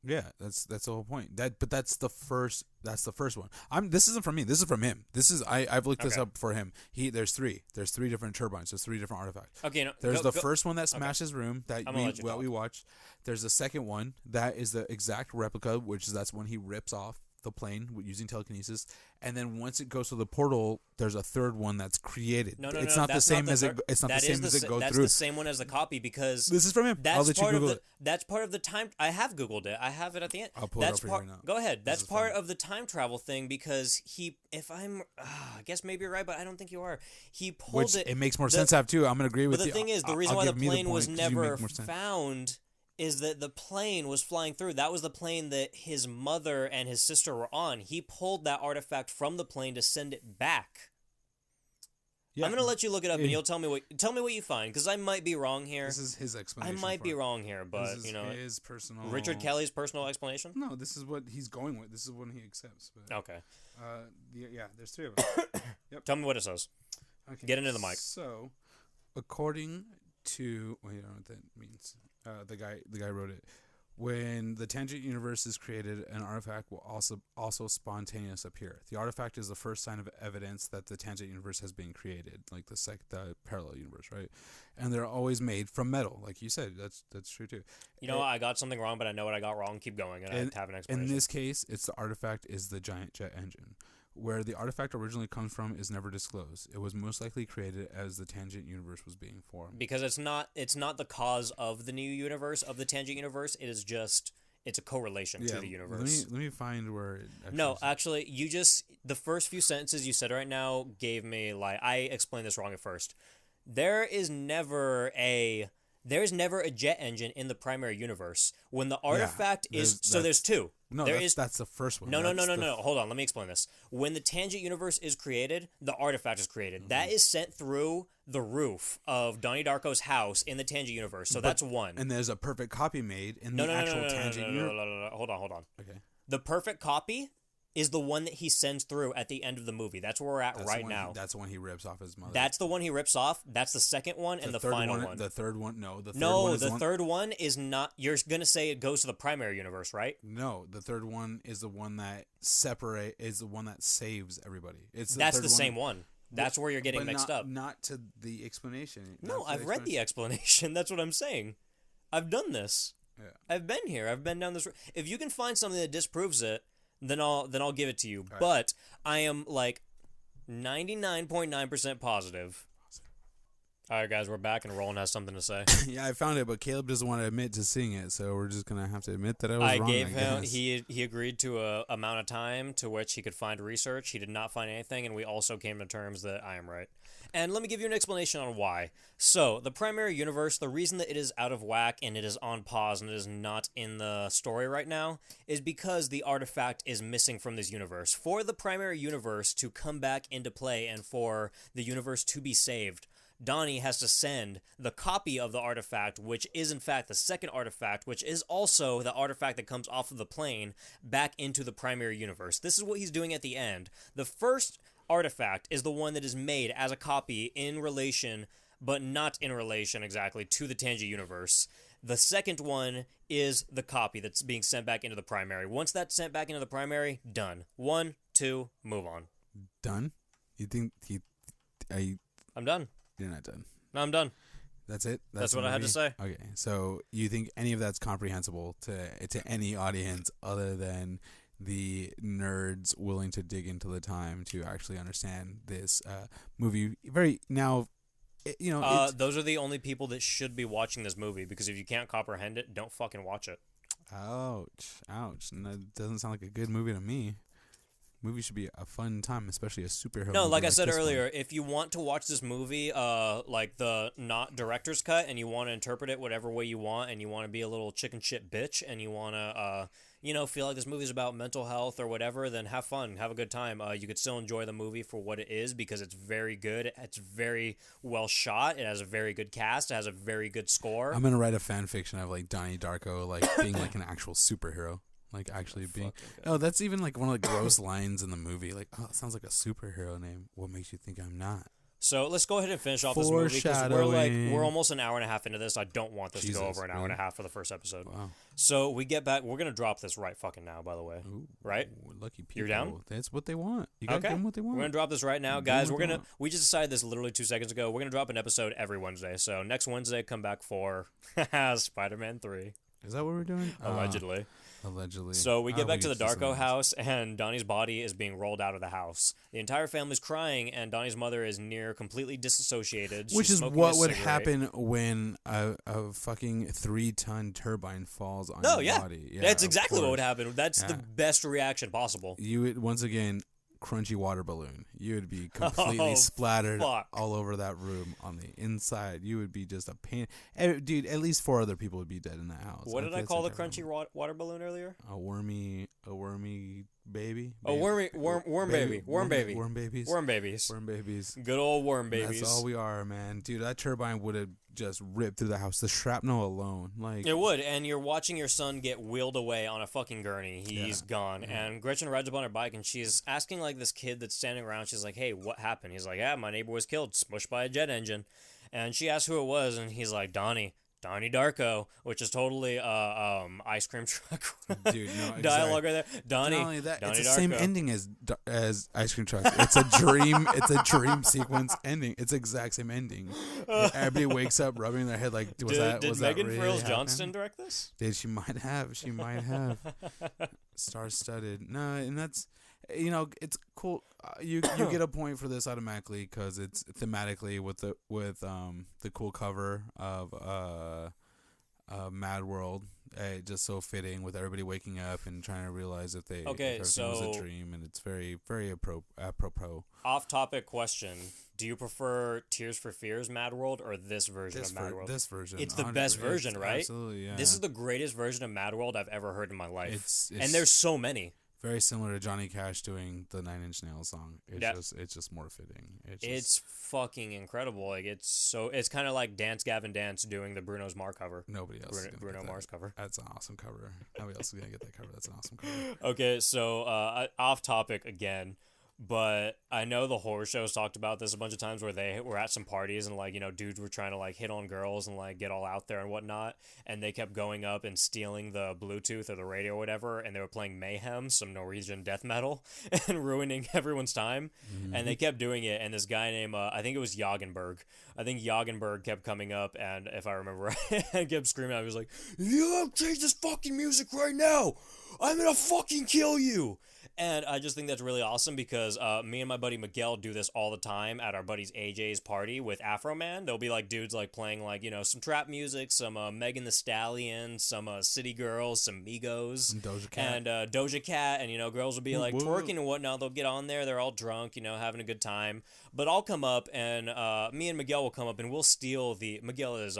Yeah, that's the whole point. But that's the first one. This isn't from me. This is from him. I've looked this up for him. There's three different turbines. There's three different artifacts. Okay, no, there's the first one that smashed his room that we watched. There's the second one that is the exact replica, that's when he rips off the plane using telekinesis, and then once it goes to the portal, there's a third one that's created. It's not the same as it goes through. That's the same one as the copy because this is from him. I'll let you Google it. That's part of the time. I have Googled it. I have it at the end. I'll pull it up for you right now. Go ahead. That's part of the time travel thing because I guess maybe you're right, but I don't think you are. He pulled it. It makes more sense to have too. I'm going to agree with you. But the thing is, the reason why the plane was never found is that the plane was flying through. That was the plane that his mother and his sister were on. He pulled that artifact from the plane to send it back. Yeah. I'm gonna let you look it up, and you'll tell me what you find, because I might be wrong here. This is his explanation. I might be wrong here, but this is his personal. Richard Kelly's personal explanation. No, this is what he's going with. This is what he accepts. But, okay. Yeah, there's three of them. Yep. Tell me what it says. Okay. Get into the mic. So, according to I don't know what that means. The guy wrote it. When the tangent universe is created, an artifact will also spontaneously appear. The artifact is the first sign of evidence that the tangent universe has been created, like the parallel universe, right? And they're always made from metal, like you said. That's true too. I got something wrong, but I know what I got wrong. Keep going, and I have an explanation. In this case, the artifact is the giant jet engine. Where the artifact originally comes from is never disclosed. It was most likely created as the tangent universe was being formed. Because it's not the cause of the new universe, of the tangent universe. It is just, it's a correlation to the universe. Let me find where it actually No, actually, the first few sentences you said right now gave me, I explained this wrong at first. There's never a jet engine in the primary universe. When the artifact there's two. No, that's the first one. No. Hold on, let me explain this. When the tangent universe is created, the artifact is created. Mm-hmm. That is sent through the roof of Donnie Darko's house in the tangent universe. So that's one. And there's a perfect copy made in the actual tangent universe. No. Hold on. Okay. The perfect copy is the one that he sends through at the end of the movie. That's where we're at now. That's the one he rips off his mother. That's the one he rips off. That's the second one and the final one. The third one, no. The third one is not. You're going to say it goes to the primary universe, right? No, the third one is the one that is the one that saves everybody. That's the same one. That's where you're getting mixed up. Not to the explanation. No, I've read the explanation. That's what I'm saying. I've done this. Yeah. I've been here. I've been down this road. If you can find something that disproves it, then I'll give it to you. Right. But I am 99.9% positive. All right, guys, we're back, and Roland has something to say. Yeah, I found it, but Caleb doesn't want to admit to seeing it, so we're just gonna have to admit that I was wrong. I gave him. He agreed to a amount of time to which he could find research. He did not find anything, and we also came to terms that I am right. And let me give you an explanation on why. So, the primary universe, the reason that it is out of whack and it is on pause and it is not in the story right now is because the artifact is missing from this universe. For the primary universe to come back into play and for the universe to be saved, Donnie has to send the copy of the artifact, which is in fact the second artifact, which is also the artifact that comes off of the plane, back into the primary universe. This is what he's doing at the end. The first artifact is the one that is made as a copy in relation, but not in relation exactly, to the tangent universe. The second one is the copy that's being sent back into the primary. Once that's sent back into the primary, done. 1, 2, move on. Done? You think I'm done. You're not done. No, I'm done. That's it? That's what I had to say. Okay, so you think any of that's comprehensible to any audience other than the nerds willing to dig into the time to actually understand this movie? Those are the only people that should be watching this movie, because if you can't comprehend it, don't fucking watch it. Ouch. No, that doesn't sound like a good movie to me. Movie should be a fun time, especially a superhero movie. No, like I said earlier, if you want to watch this movie, like the not director's cut, and you want to interpret it whatever way you want, and you want to be a little chicken shit bitch, and you want to, feel like this movie's about mental health or whatever, then have fun, have a good time. You could still enjoy the movie for what it is because it's very good. It's very well shot. It has a very good cast. It has a very good score. I'm gonna write a fan fiction of like Donnie Darko like being like an actual superhero. Like actually being. Oh, that's even like one of the gross lines in the movie. Like, oh, it sounds like a superhero name. What makes you think I'm not? So let's go ahead and finish off this movie because we're almost an hour and a half into this. I don't want this to go over an hour and a half for the first episode. Wow. So we get back. We're gonna drop this right fucking now. By the way, right? Lucky people. You're down? That's what they want. You gotta give them what they want. We're gonna drop this right now, guys. We just decided this literally 2 seconds ago. We're gonna drop an episode every Wednesday. So next Wednesday, come back for Spider-Man 3. Is that what we're doing? Allegedly. Allegedly. So we get back to the Darko house, and Donnie's body is being rolled out of the house. The entire family's crying, and Donnie's mother is near completely disassociated. Which is what would happen when a fucking 3-ton turbine falls on your body. Yeah, that's exactly what would happen. That's the best reaction possible. You would, once again, crunchy water balloon. You would be completely splattered all over that room on the inside. You would be just a pain. Dude, at least 4 other people would be dead in that house. What did I call the crunchy water balloon earlier? A wormy baby. A worm baby. Worm babies. Worm babies. Good old worm babies. That's all we are, man. Dude, that turbine would have just ripped through the house. The shrapnel alone. Like it would, and you're watching your son get wheeled away on a fucking gurney. He's gone. Yeah. And Gretchen rides up on her bike, and she's asking like this kid that's standing around, she's like, hey, what happened? He's like, yeah, my neighbor was killed, smushed by a jet engine. And she asked who it was, and he's like, Donnie Darko, which is totally ice cream truck dude, no, dialogue right there. Donnie, not only that, Donnie it's the Darko. same ending as ice cream truck. It's a dream. It's a dream sequence ending. It's the exact same ending. Everybody wakes up rubbing their head like, did Megan really Frills Johnston direct this? She might have. Star-studded. No, and that's. It's cool. You get a point for this automatically because it's thematically with the cool cover of Mad World. Just so fitting with everybody waking up and trying to realize if everything was a dream, and it's very very apropos. Off-topic question: do you prefer Tears for Fears Mad World or this version of Mad World? This version. It's the best version, right? Absolutely, yeah. This is the greatest version of Mad World I've ever heard in my life, it's and there's so many. Very similar to Johnny Cash doing the 9 Inch Nails song. It's just more fitting. It's fucking incredible. Like it's kind of like Dance Gavin Dance doing the Bruno's Mars cover. Nobody else. Bruno Mars cover. That's an awesome cover. Nobody else is gonna get that cover. That's an awesome cover. Okay, so off topic again. But I know the horror shows talked about this a bunch of times where they were at some parties and like, dudes were trying to like hit on girls and like get all out there and whatnot. And they kept going up and stealing the Bluetooth or the radio or whatever. And they were playing Mayhem, some Norwegian death metal, and ruining everyone's time. Mm-hmm. And they kept doing it. And this guy named, I think it was Jagenberg. I think Jagenberg kept coming up. And if I remember right, and kept screaming. I was like, you don't change this fucking music right now. I'm going to fucking kill you. And I just think that's really awesome because me and my buddy Miguel do this all the time at our buddy's AJ's party with Afro Man. There'll be like dudes like playing like, some trap music, some Megan Thee Stallion, some City Girls, some Migos. And Doja Cat. And Doja Cat. And, girls will be like twerking and whatnot. They'll get on there. They're all drunk, having a good time. But I'll come up and me and Miguel will come up and we'll steal Miguel is...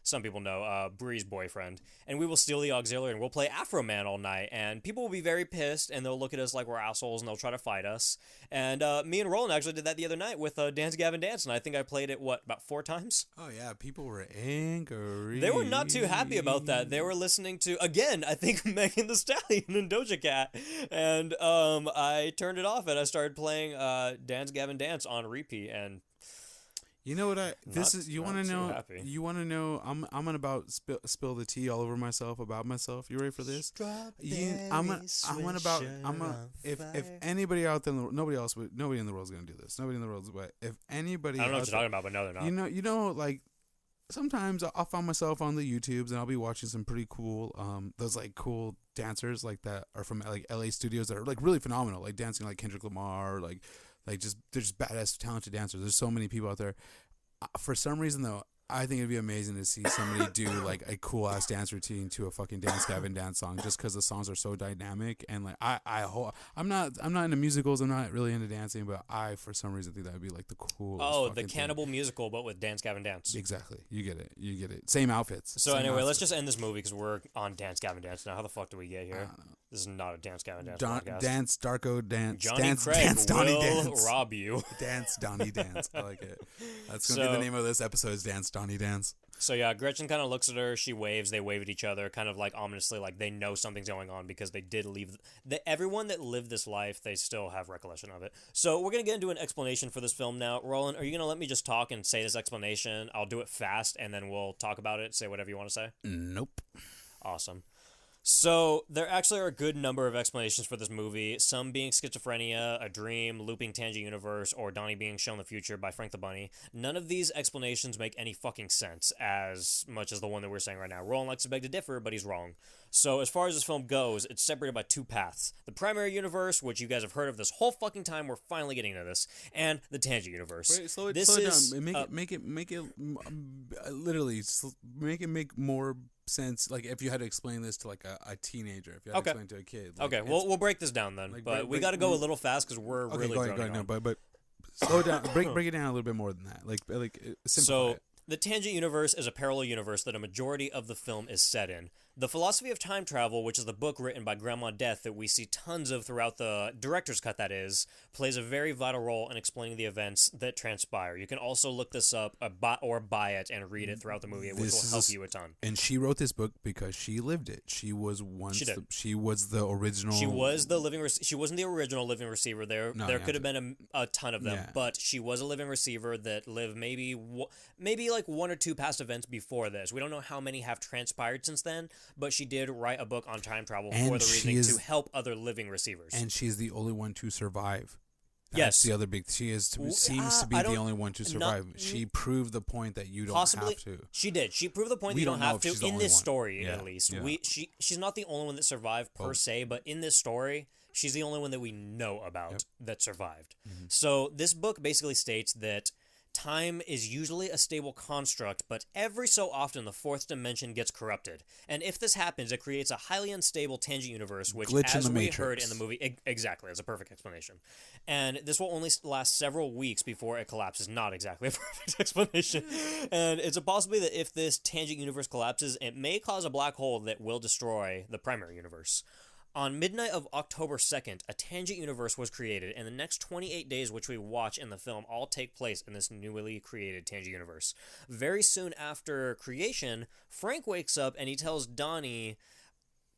some people know, Bree's boyfriend. And we will steal the auxiliary and we'll play Afro Man all night. And people will be very pissed and they'll look at us like we're assholes and they'll try to fight us. And me and Roland actually did that the other night with Dance Gavin Dance. And I think I played it, about 4 times? Oh, yeah. People were angry. They were not too happy about that. They were listening to, again, I think Megan Thee Stallion and Doja Cat. And I turned it off and I started playing Dance Gavin Dance on repeat. And you know what you want to know? Happy. You want to know? I'm gonna about spill the tea all over myself about myself. You ready for this? If anybody out there, nobody in the world is gonna do this. Nobody in the world, but if anybody, I don't know what you're talking about, but no, they're not. You know, like sometimes I'll find myself on the YouTubes and I'll be watching some pretty cool, those like cool dancers like that are from like LA studios that are like really phenomenal, like dancing like Kendrick Lamar, or like they're just badass, talented dancers. There's so many people out there. For some reason, though, I think it'd be amazing to see somebody do like a cool ass dance routine to a fucking Dance Gavin Dance song, just because the songs are so dynamic. And like I'm not into musicals. I'm not really into dancing, but I for some reason think that would be like the coolest. Oh, the Cannibal musical, but with Dance Gavin Dance. Exactly. You get it. Same outfits. So anyway, let's just end this movie because we're on Dance Gavin Dance now. How the fuck do we get here? This is not a Dance Gavin Dance podcast. Dance, Darko, Dance. Johnny Dance, Craig Dance, Donnie, will Dance. rob you. Dance, Donnie, Dance. I like it. That's going to be the name of this episode is Dance, Donnie, Dance. So yeah, Gretchen kind of looks at her, she waves, they wave at each other, kind of like ominously, like they know something's going on because they did leave. Everyone that lived this life, they still have recollection of it. So we're going to get into an explanation for this film now. Roland, are you going to let me just talk and say this explanation? I'll do it fast, and then we'll talk about it, say whatever you want to say? Nope. Awesome. So, there actually are a good number of explanations for this movie, some being schizophrenia, a dream, looping tangent universe, or Donnie being shown the future by Frank the Bunny. None of these explanations make any fucking sense, as much as the one that we're saying right now. Roland likes to beg to differ, but he's wrong. So, as far as this film goes, it's separated by two paths. The primary universe, which you guys have heard of this whole fucking time, we're finally getting into this, and the tangent universe. Wait, slow it down. Make it literally, make it make more sense, like if you had to explain this to like a teenager, if you had to explain it to a kid. Like, okay, we'll break this down then, like, but we got to go a little fast because we're really going on. No, but slow it down, break it down a little bit more than that. Like simplify it. The tangent universe is a parallel universe that a majority of the film is set in. The Philosophy of Time Travel, which is the book written by Grandma Death that we see tons of throughout the director's cut, that is, plays a very vital role in explaining the events that transpire. You can also look this up or buy it and read it throughout the movie, which will help you a ton. And she wrote this book because she lived it. She was once she was the original. She was the living. She wasn't the original living receiver. There could have been a ton of them, but she was a living receiver that lived maybe like one or two past events before this. We don't know how many have transpired since then. But she did write a book on time travel for the reasoning to help other living receivers. And she's the only one to survive. Yes. That's the other big... seems to be the only one to survive. She proved the point that you don't have to. She did. She proved the point that you don't have to in this story, at least. Yeah. She's not the only one that survived per se, but in this story, she's the only one that we know about that survived. Mm-hmm. So this book basically states that time is usually a stable construct, but every so often the fourth dimension gets corrupted. And if this happens, it creates a highly unstable tangent universe, which, as we heard in the movie, exactly, that's a perfect explanation. And this will only last several weeks before it collapses. Not exactly a perfect explanation. And it's a possibility that if this tangent universe collapses, it may cause a black hole that will destroy the primary universe. On midnight of October 2nd, a tangent universe was created, and the next 28 days which we watch in the film all take place in this newly created tangent universe. Very soon after creation, Frank wakes up and he tells Donnie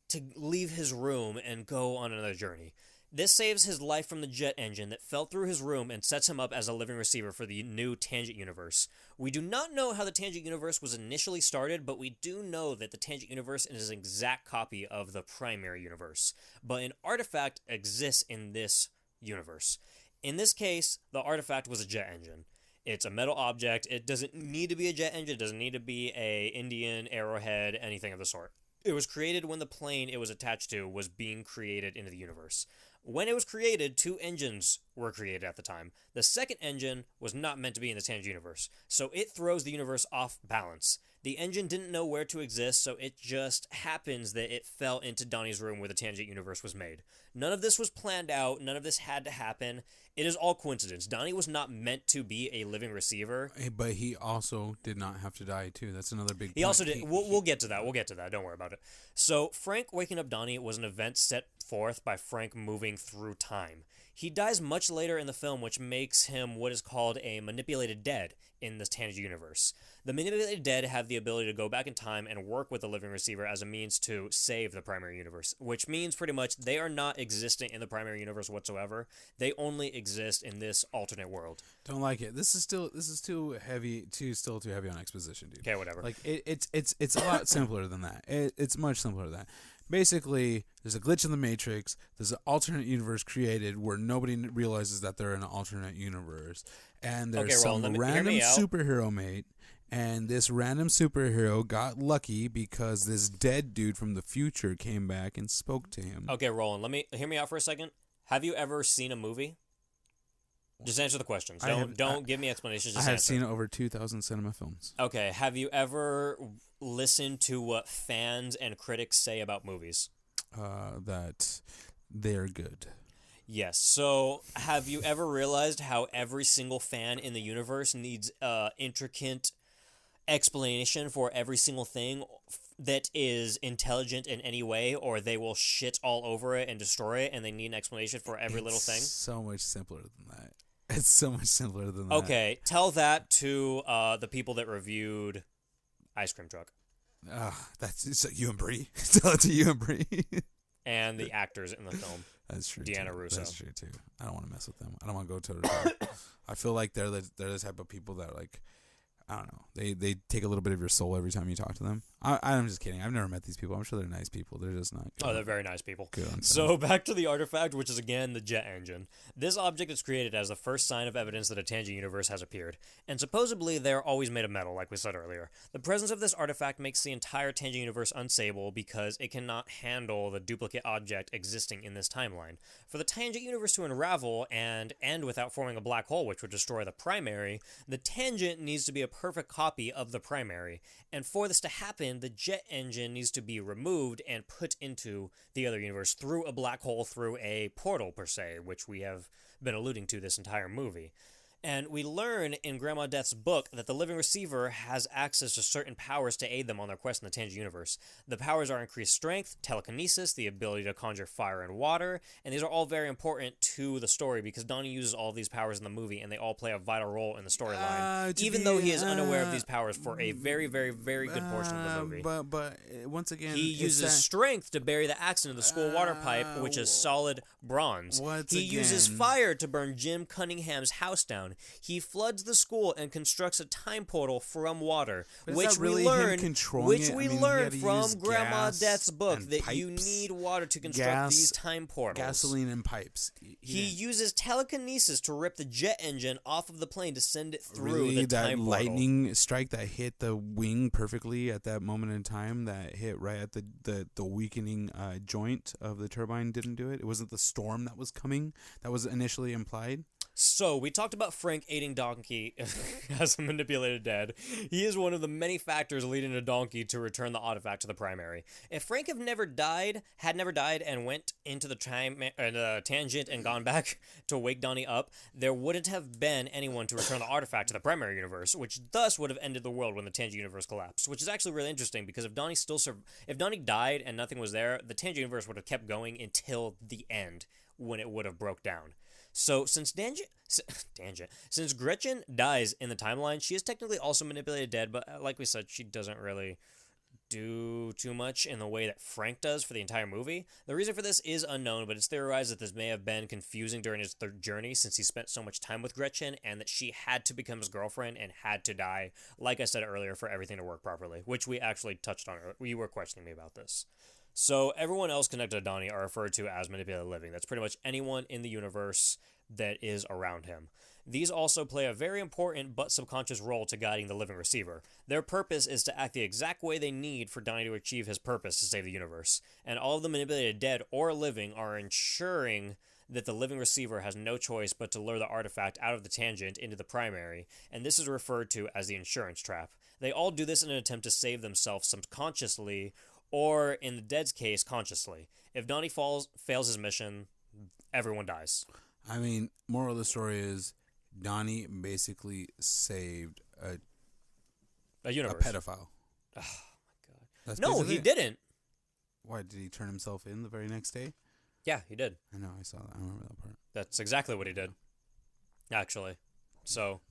to leave his room and go on another journey. This saves his life from the jet engine that fell through his room and sets him up as a living receiver for the new tangent universe. We do not know how the tangent universe was initially started, but we do know that the tangent universe is an exact copy of the primary universe. But an artifact exists in this universe. In this case, the artifact was a jet engine. It's a metal object. It doesn't need to be a jet engine. It doesn't need to be a Indian arrowhead, anything of the sort. It was created when the plane it was attached to was being created into the universe. When it was created, two engines were created at the time. The second engine was not meant to be in the tangent universe, so it throws the universe off balance. The engine didn't know where to exist, so it just happens that it fell into Donnie's room where the tangent universe was made. None of this was planned out. None of this had to happen. It is all coincidence. Donnie was not meant to be a living receiver. But he also did not have to die, too. That's another big point. He also did. We'll get to that. We'll get to that. Don't worry about it. So, Frank waking up Donnie was an event set forth by Frank moving through time. He dies much later in the film, which makes him what is called a manipulated dead in the tangent universe. The manipulated dead have the ability to go back in time and work with the living receiver as a means to save the primary universe, which means pretty much they are not existing in the primary universe whatsoever. They only exist in this alternate world. Don't like it. This is too heavy on exposition, dude. Okay, whatever. Like it's a lot simpler than that. It's much simpler than that. Basically, there's a glitch in the Matrix. There's an alternate universe created where nobody realizes that they're in an alternate universe. And there's some random superhero mate. And this random superhero got lucky because this dead dude from the future came back and spoke to him. Okay, Roland, hear me out for a second. Have you ever seen a movie? Just answer the questions. Don't give me explanations. Just I have seen over 2,000 cinema films. Okay. Have you ever listened to what fans and critics say about movies? That they're good. Yes. So, have you ever realized how every single fan in the universe needs intricate explanation for every single thing that is intelligent in any way, or they will shit all over it and destroy it, and they need an explanation for every little thing. So much simpler than that. It's so much simpler than that. Okay, tell that to the people that reviewed Ice Cream Truck. That's so you and Bree. Tell it to you and Bree. And the actors in the film. That's true. Deanna Russo. That's true too. I don't want to mess with them. I don't want to go toe to toe. I feel like they're the type of people that, like, I don't know. They take a little bit of your soul every time you talk to them. I'm just kidding. I've never met these people. I'm sure they're nice people. They're just not good. Oh, they're very nice people. Good. So back to the artifact, which is again the jet engine. This object is created as the first sign of evidence that a tangent universe has appeared, and supposedly they're always made of metal, like we said earlier. The presence of this artifact makes the entire tangent universe unstable because it cannot handle the duplicate object existing in this timeline. For the tangent universe to unravel and end without forming a black hole, which would destroy the primary, the tangent needs to be a perfect copy of the primary. And for this to happen, the jet engine needs to be removed and put into the other universe through a black hole, through a portal, per se, which we have been alluding to this entire movie. And we learn in Grandma Death's book that the living receiver has access to certain powers to aid them on their quest in the tangent universe. The powers are increased strength, telekinesis, the ability to conjure fire and water, and these are all very important to the story because Donnie uses all of these powers in the movie, and they all play a vital role in the storyline, even though he is unaware of these powers for a very, very, very good portion of the movie. But once again, he uses strength to bury the axe into the school water pipe, which is solid bronze. He uses fire to burn Jim Cunningham's house down. He floods the school and constructs a time portal from water, which we learn from Grandma Death's book that you need water to construct these time portals. Gasoline and pipes. He uses telekinesis to rip the jet engine off of the plane to send it through the time portal. That lightning strike that hit the wing perfectly at that moment in time, that hit right at the weakening joint of the turbine, didn't do it. It wasn't the storm that was coming that was initially implied. So, we talked about Frank aiding Donkey as a manipulated dead. He is one of the many factors leading to Donkey to return the artifact to the primary. If Frank had never died and went into the tangent and gone back to wake Donnie up, there wouldn't have been anyone to return the artifact to the primary universe, which thus would have ended the world when the tangent universe collapsed, which is actually really interesting because if Donnie died and nothing was there, the tangent universe would have kept going until the end when it would have broke down. So, since Gretchen dies in the timeline, she is technically also manipulated dead, but like we said, she doesn't really do too much in the way that Frank does for the entire movie. The reason for this is unknown, but it's theorized that this may have been confusing during his third journey since he spent so much time with Gretchen and that she had to become his girlfriend and had to die, like I said earlier, for everything to work properly, which we actually touched on. You were questioning me about this. So everyone else connected to Donnie are referred to as manipulated living. That's pretty much anyone in the universe that is around him. These also play a very important but subconscious role to guiding the living receiver. Their purpose is to act the exact way they need for Donnie to achieve his purpose to save the universe. And all of the manipulated dead or living are ensuring that the living receiver has no choice but to lure the artifact out of the tangent into the primary, and this is referred to as the insurance trap. They all do this in an attempt to save themselves subconsciously, or in the dead's case, consciously. If Donnie fails his mission, everyone dies. I mean, moral of the story is Donnie basically saved a universe. A pedophile. Oh, my God. No, he didn't. Why, did he turn himself in the very next day? Yeah, he did. I know, I saw that. I remember that part. That's exactly what he did, actually. So...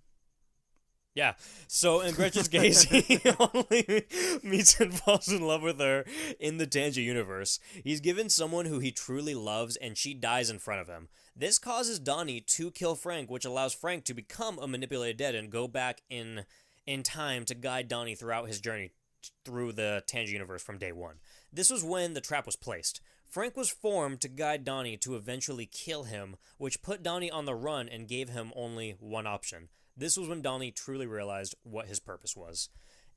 yeah, so in Gretchen's case, he only meets and falls in love with her in the tangent universe. He's given someone who he truly loves, and she dies in front of him. This causes Donnie to kill Frank, which allows Frank to become a manipulated dead and go back in time to guide Donnie throughout his journey through the tangent universe from day one. This was when the trap was placed. Frank was formed to guide Donnie to eventually kill him, which put Donnie on the run and gave him only one option. This was when Donnie truly realized what his purpose was.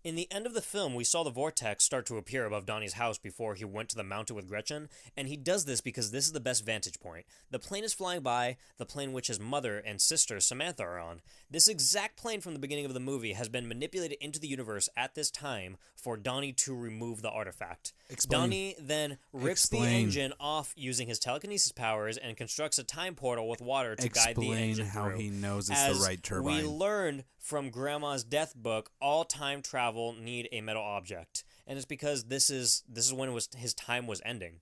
In the end of the film, we saw the vortex start to appear above Donnie's house before he went to the mountain with Gretchen, and he does this because this is the best vantage point. The plane is flying by, the plane which his mother and sister Samantha are on. This exact plane from the beginning of the movie has been manipulated into the universe at this time for Donnie to remove the artifact. Donnie then rips the engine off using his telekinesis powers and constructs a time portal with water to guide the engine how through. he knows it's the right turbine. We learned from Grandma's Death book, all time travel travel need a metal object, and it's because this is when his time was ending.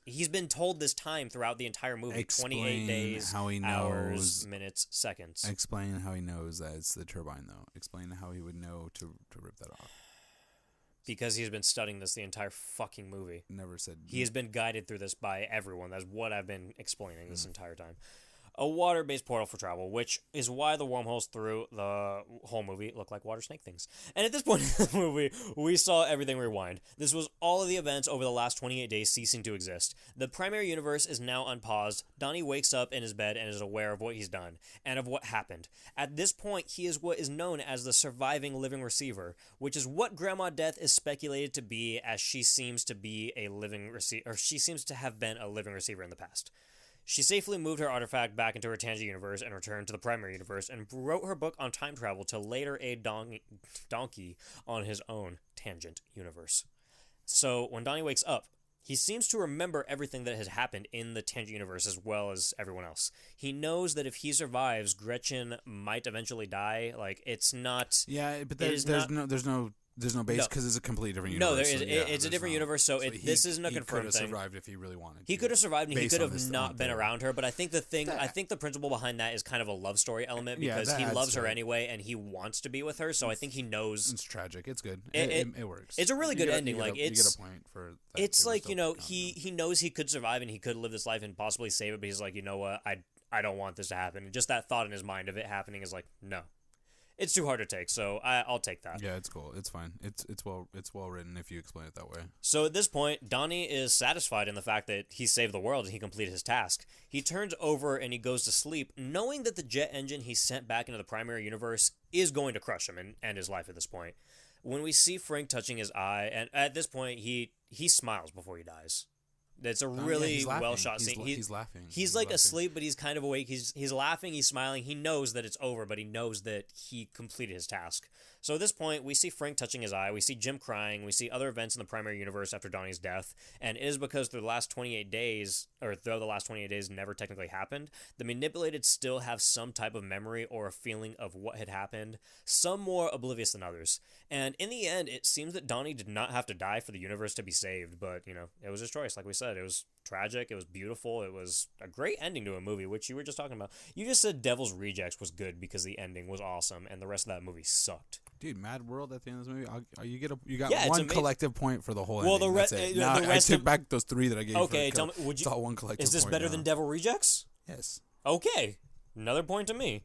He's been told this time throughout the entire movie. Explain 28 days, how he hours, knows, minutes, seconds. Explain how he knows that it's the turbine, though. Explain how he would know to rip that off. Because he's been studying this the entire fucking movie. Never said... He has been guided through this by everyone. That's what I've been explaining this entire time. A water-based portal for travel, which is why the wormholes through the whole movie look like water snake things. And at this point in the movie, we saw everything rewind. This was all of the events over the last 28 days ceasing to exist. The primary universe is now unpaused. Donnie wakes up in his bed and is aware of what he's done, and of what happened. At this point, he is what is known as the surviving living receiver, which is what Grandma Death is speculated to be, as she seems to be a living receiver, or she seems to have been a living receiver in the past. She safely moved her artifact back into her tangent universe and returned to the primary universe and wrote her book on time travel to later aid Donkey on his own tangent universe. So when Donnie wakes up, he seems to remember everything that has happened in the tangent universe as well as everyone else. He knows that if he survives, Gretchen might eventually die. Like, it's not... Yeah, but there's no base because it's a completely different universe. No, there is. So it's a different universe, so this isn't a confirmed thing. He could have survived if he really wanted to. He could have survived, and he could have not been around her. But I think the principle behind that is kind of a love story element because he loves her anyway, and he wants to be with her. So I think he knows. It's tragic. It's good. It works. It's a really good ending. You get a point for. That it's like he knows he could survive and he could live this life and possibly save it, but he's like, you know what, I don't want this to happen. And just that thought in his mind of it happening is like, no. It's too hard to take, so I'll take that. Yeah, it's cool. It's fine. It's well written if you explain it that way. So at this point, Donnie is satisfied in the fact that he saved the world and he completed his task. He turns over and he goes to sleep, knowing that the jet engine he sent back into the primary universe is going to crush him and end his life at this point. When we see Frank touching his eye, and at this point he smiles before he dies. It's a really well shot scene. He's laughing. He's like asleep, but he's kind of awake. He's laughing. He's smiling. He knows that it's over, but he knows that he completed his task. So at this point, we see Frank touching his eye. We see Jim crying. We see other events in the primary universe after Donnie's death. And it is because through the last 28 days, or though the last 28 days never technically happened, the manipulated still have some type of memory or a feeling of what had happened, some more oblivious than others. And in the end, it seems that Donnie did not have to die for the universe to be saved, but, it was his choice. Like we said, it was tragic. It was beautiful. It was a great ending to a movie, which you were just talking about. You just said Devil's Rejects was good because the ending was awesome, and the rest of that movie sucked. Dude, Mad World at the end of this movie, you got one collective point for the whole ending. Well, the rest I took back those 3 that I gave. Okay, tell me, it's all one collective. Is this point better now. than Devil Rejects? Yes. Okay, another point to me.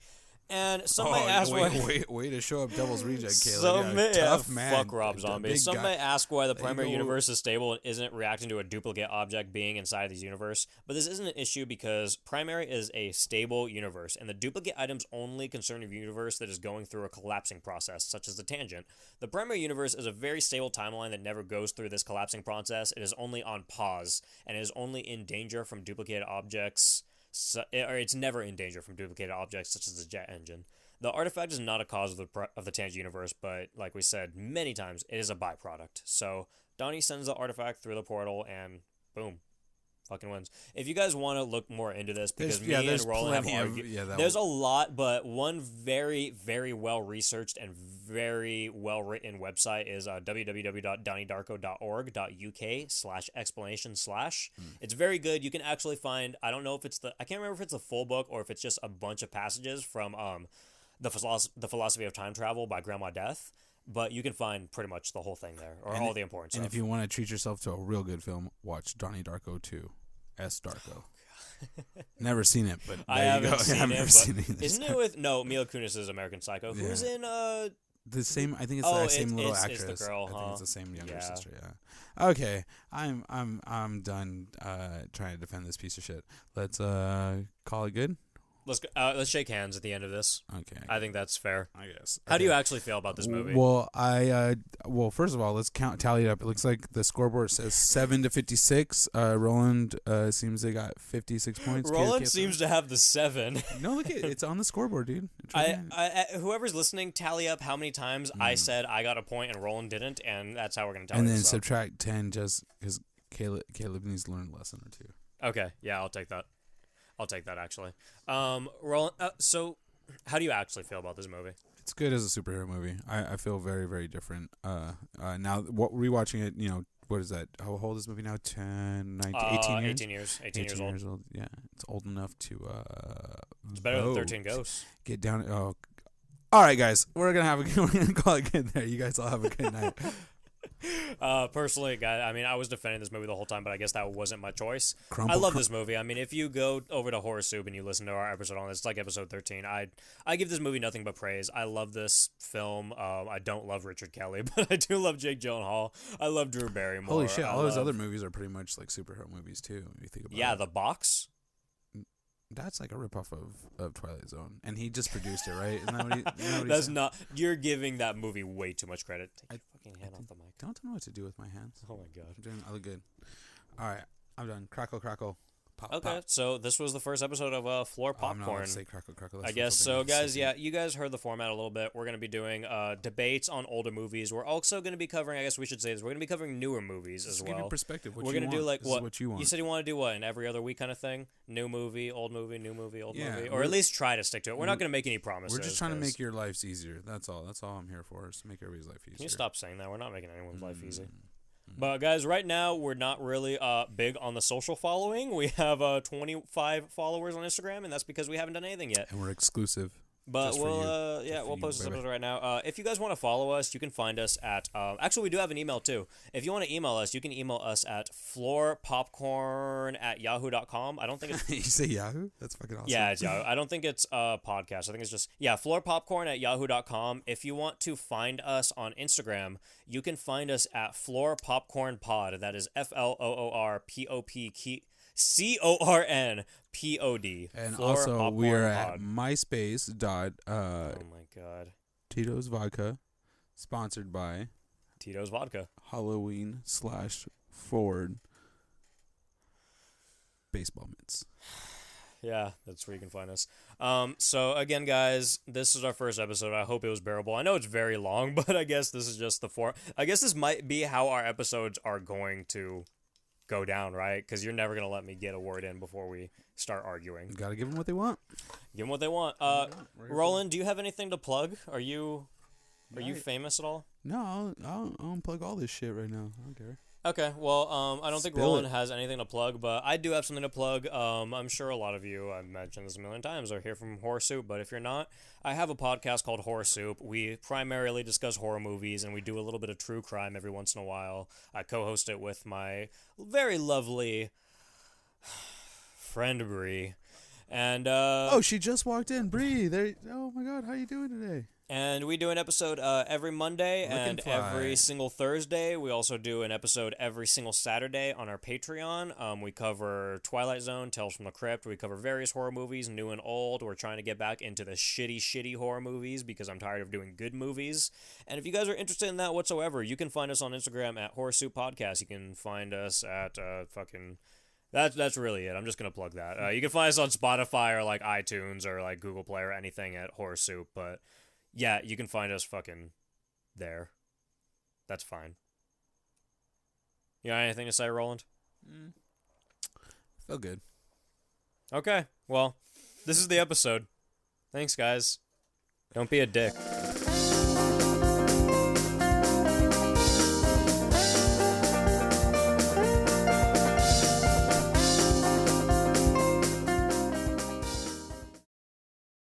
And some may ask way to show up Devil's Reject, Caleb. Tough man. Fuck Rob Zombie. Some may ask why the primary universe is stable and isn't reacting to a duplicate object being inside these universe. But this isn't an issue because primary is a stable universe, and the duplicate items only concern a universe that is going through a collapsing process, such as the tangent. The primary universe is a very stable timeline that never goes through this collapsing process. It is only on pause, and it is only in danger from duplicated objects. Or it's never in danger from duplicated objects such as the jet engine. The artifact is not a cause of the tangent universe, but like we said many times, it is a byproduct. So Donnie sends the artifact through the portal, and boom, fucking wins. If you guys want to look more into this, because me and Roland have argued, there's a lot, but one very, very well-researched and very well-written website is www.donniedarko.org.uk/explanation/. It's very good. You can actually find, I don't know if it's I can't remember if it's the full book or if it's just a bunch of passages from the Philosophy of Time Travel by Grandma Death. But you can find pretty much the whole thing there, or all the important stuff. And if you want to treat yourself to a real good film, watch Donnie Darko 2, S. Darko. Never seen it, but I haven't seen it. Isn't it with Mila Kunis' American Psycho? Yeah. Who's in the same? I think it's the same little actress. It's the girl, I think it's the same younger sister. Yeah. Okay, I'm done trying to defend this piece of shit. Let's call it good. Let's shake hands at the end of this. Okay. I think that's fair. I guess. How do you actually feel about this movie? Well, first of all, let's tally it up. It looks like the scoreboard says 7-56. Roland seems they got 56 points. Roland seems to have the 7. No, look it's on the scoreboard, dude. Whoever's listening, tally up how many times I said I got a point and Roland didn't, and that's how we're gonna tally. And then subtract 10 just because Caleb needs to learn a lesson or 2. Okay, yeah, I'll take that. Actually. Roland, so how do you actually feel about this movie? It's good as a superhero movie. I feel very, very different. Now, rewatching it, what is that? How old is this movie now? 10, 19, 18 years? 18 years. 18 years old. Yeah, it's old enough to It's better than vote. 13 Ghosts. Get down. Oh, all right, guys. We're gonna call it good there. You guys all have a good night. Personally, guys, I mean, I was defending this movie the whole time, but I guess that wasn't my choice. Crumple, I love this movie. I mean, if you go over to Horror Soup and you listen to our episode on this, it's like episode 13. I give this movie nothing but praise. I love this film. I don't love Richard Kelly, but I do love Jake Gyllenhaal. I love Drew Barrymore. Holy shit! All those other movies are pretty much like superhero movies too. If you think about it. The Box. That's like a ripoff of Twilight Zone, and he just produced it, right? Isn't that what he That's said? not. You're giving that movie way too much credit. Take your fucking hand off the mic. Don't know what to do with my hands. Oh my god. I look good. All right, I'm done. Crackle, crackle. Pop, Okay, pop. so this was the first episode of Floor I'm not allowed Popcorn. to say crackle, crackle. I guess so, guys. Yeah, you guys heard the format a little bit. We're going to be doing debates on older movies. We're also going to be covering, I guess we should say this, we're going to be covering newer movies as Just well. give your perspective. What We're you going to do want. like This is what? what you want. You said you want to do what? An every other week kind of thing? New movie, old movie, new movie, old Yeah, movie. Or at least try to stick to it. We're not going to make any promises. We're just trying to 'cause- make your lives easier. That's all. That's all I'm here for, is to make everybody's life easier. Can you stop saying that? We're not making anyone's life easy. But guys, right now we're not really big on the social following. We have 25 followers on Instagram, and that's because we haven't done anything yet. And we're exclusive. But Just for we'll you. Just for we'll you, post this baby. episode right now. If you guys want to follow us, you can find us at actually we do have an email too. If you want to email us, you can email us at floorpopcorn@yahoo.com. I don't think it's You say Yahoo? That's fucking awesome. yeah, it's Yahoo. I don't think it's a podcast. I think it's just floorpopcorn@yahoo.com. If you want to find us on Instagram, you can find us at floorpopcornpod. That is FLOORPOPCORNPOD. And Floor also, we Popcorn are at Pod. MySpace. Oh my god. Tito's Vodka, sponsored by Tito's Vodka. Halloween/Ford baseball mitts. Yeah, that's where you can find us. So again, guys, this is our first episode. I hope it was bearable. I know it's very long, but I guess this is just the form. I guess this might be how our episodes are going to go down, right? Because you're never gonna let me get a word in before we start arguing. You gotta give them what they want. Give them what they want. Roland, do you have anything to plug? Are you famous at all? No, I'll unplug all this shit right now. I don't care. Okay, well, I don't think Spill Roland it. has anything to plug, but I do have something to plug. I'm sure a lot of you, I've mentioned this a million times, are here from Horror Soup, but if you're not, I have a podcast called Horror Soup. We primarily discuss horror movies, and we do a little bit of true crime every once in a while. I co-host it with my very lovely friend, Bree. And, Oh, she just walked in. Bree, there. Oh my God, how you doing today? And we do an episode every Monday and fly. every single Thursday. We also do an episode every single Saturday on our Patreon. We cover Twilight Zone, Tales from the Crypt. We cover various horror movies, new and old. We're trying to get back into the shitty horror movies because I'm tired of doing good movies. And if you guys are interested in that whatsoever, you can find us on Instagram at Horror Soup Podcast. You can find us at That's really it. I'm just going to plug that. You can find us on Spotify or like iTunes or like Google Play or anything at Horror Soup, but yeah, you can find us fucking there. That's fine. You got anything to say, Roland? Feel good. Okay, well, this is the episode. Thanks, guys. Don't be a dick.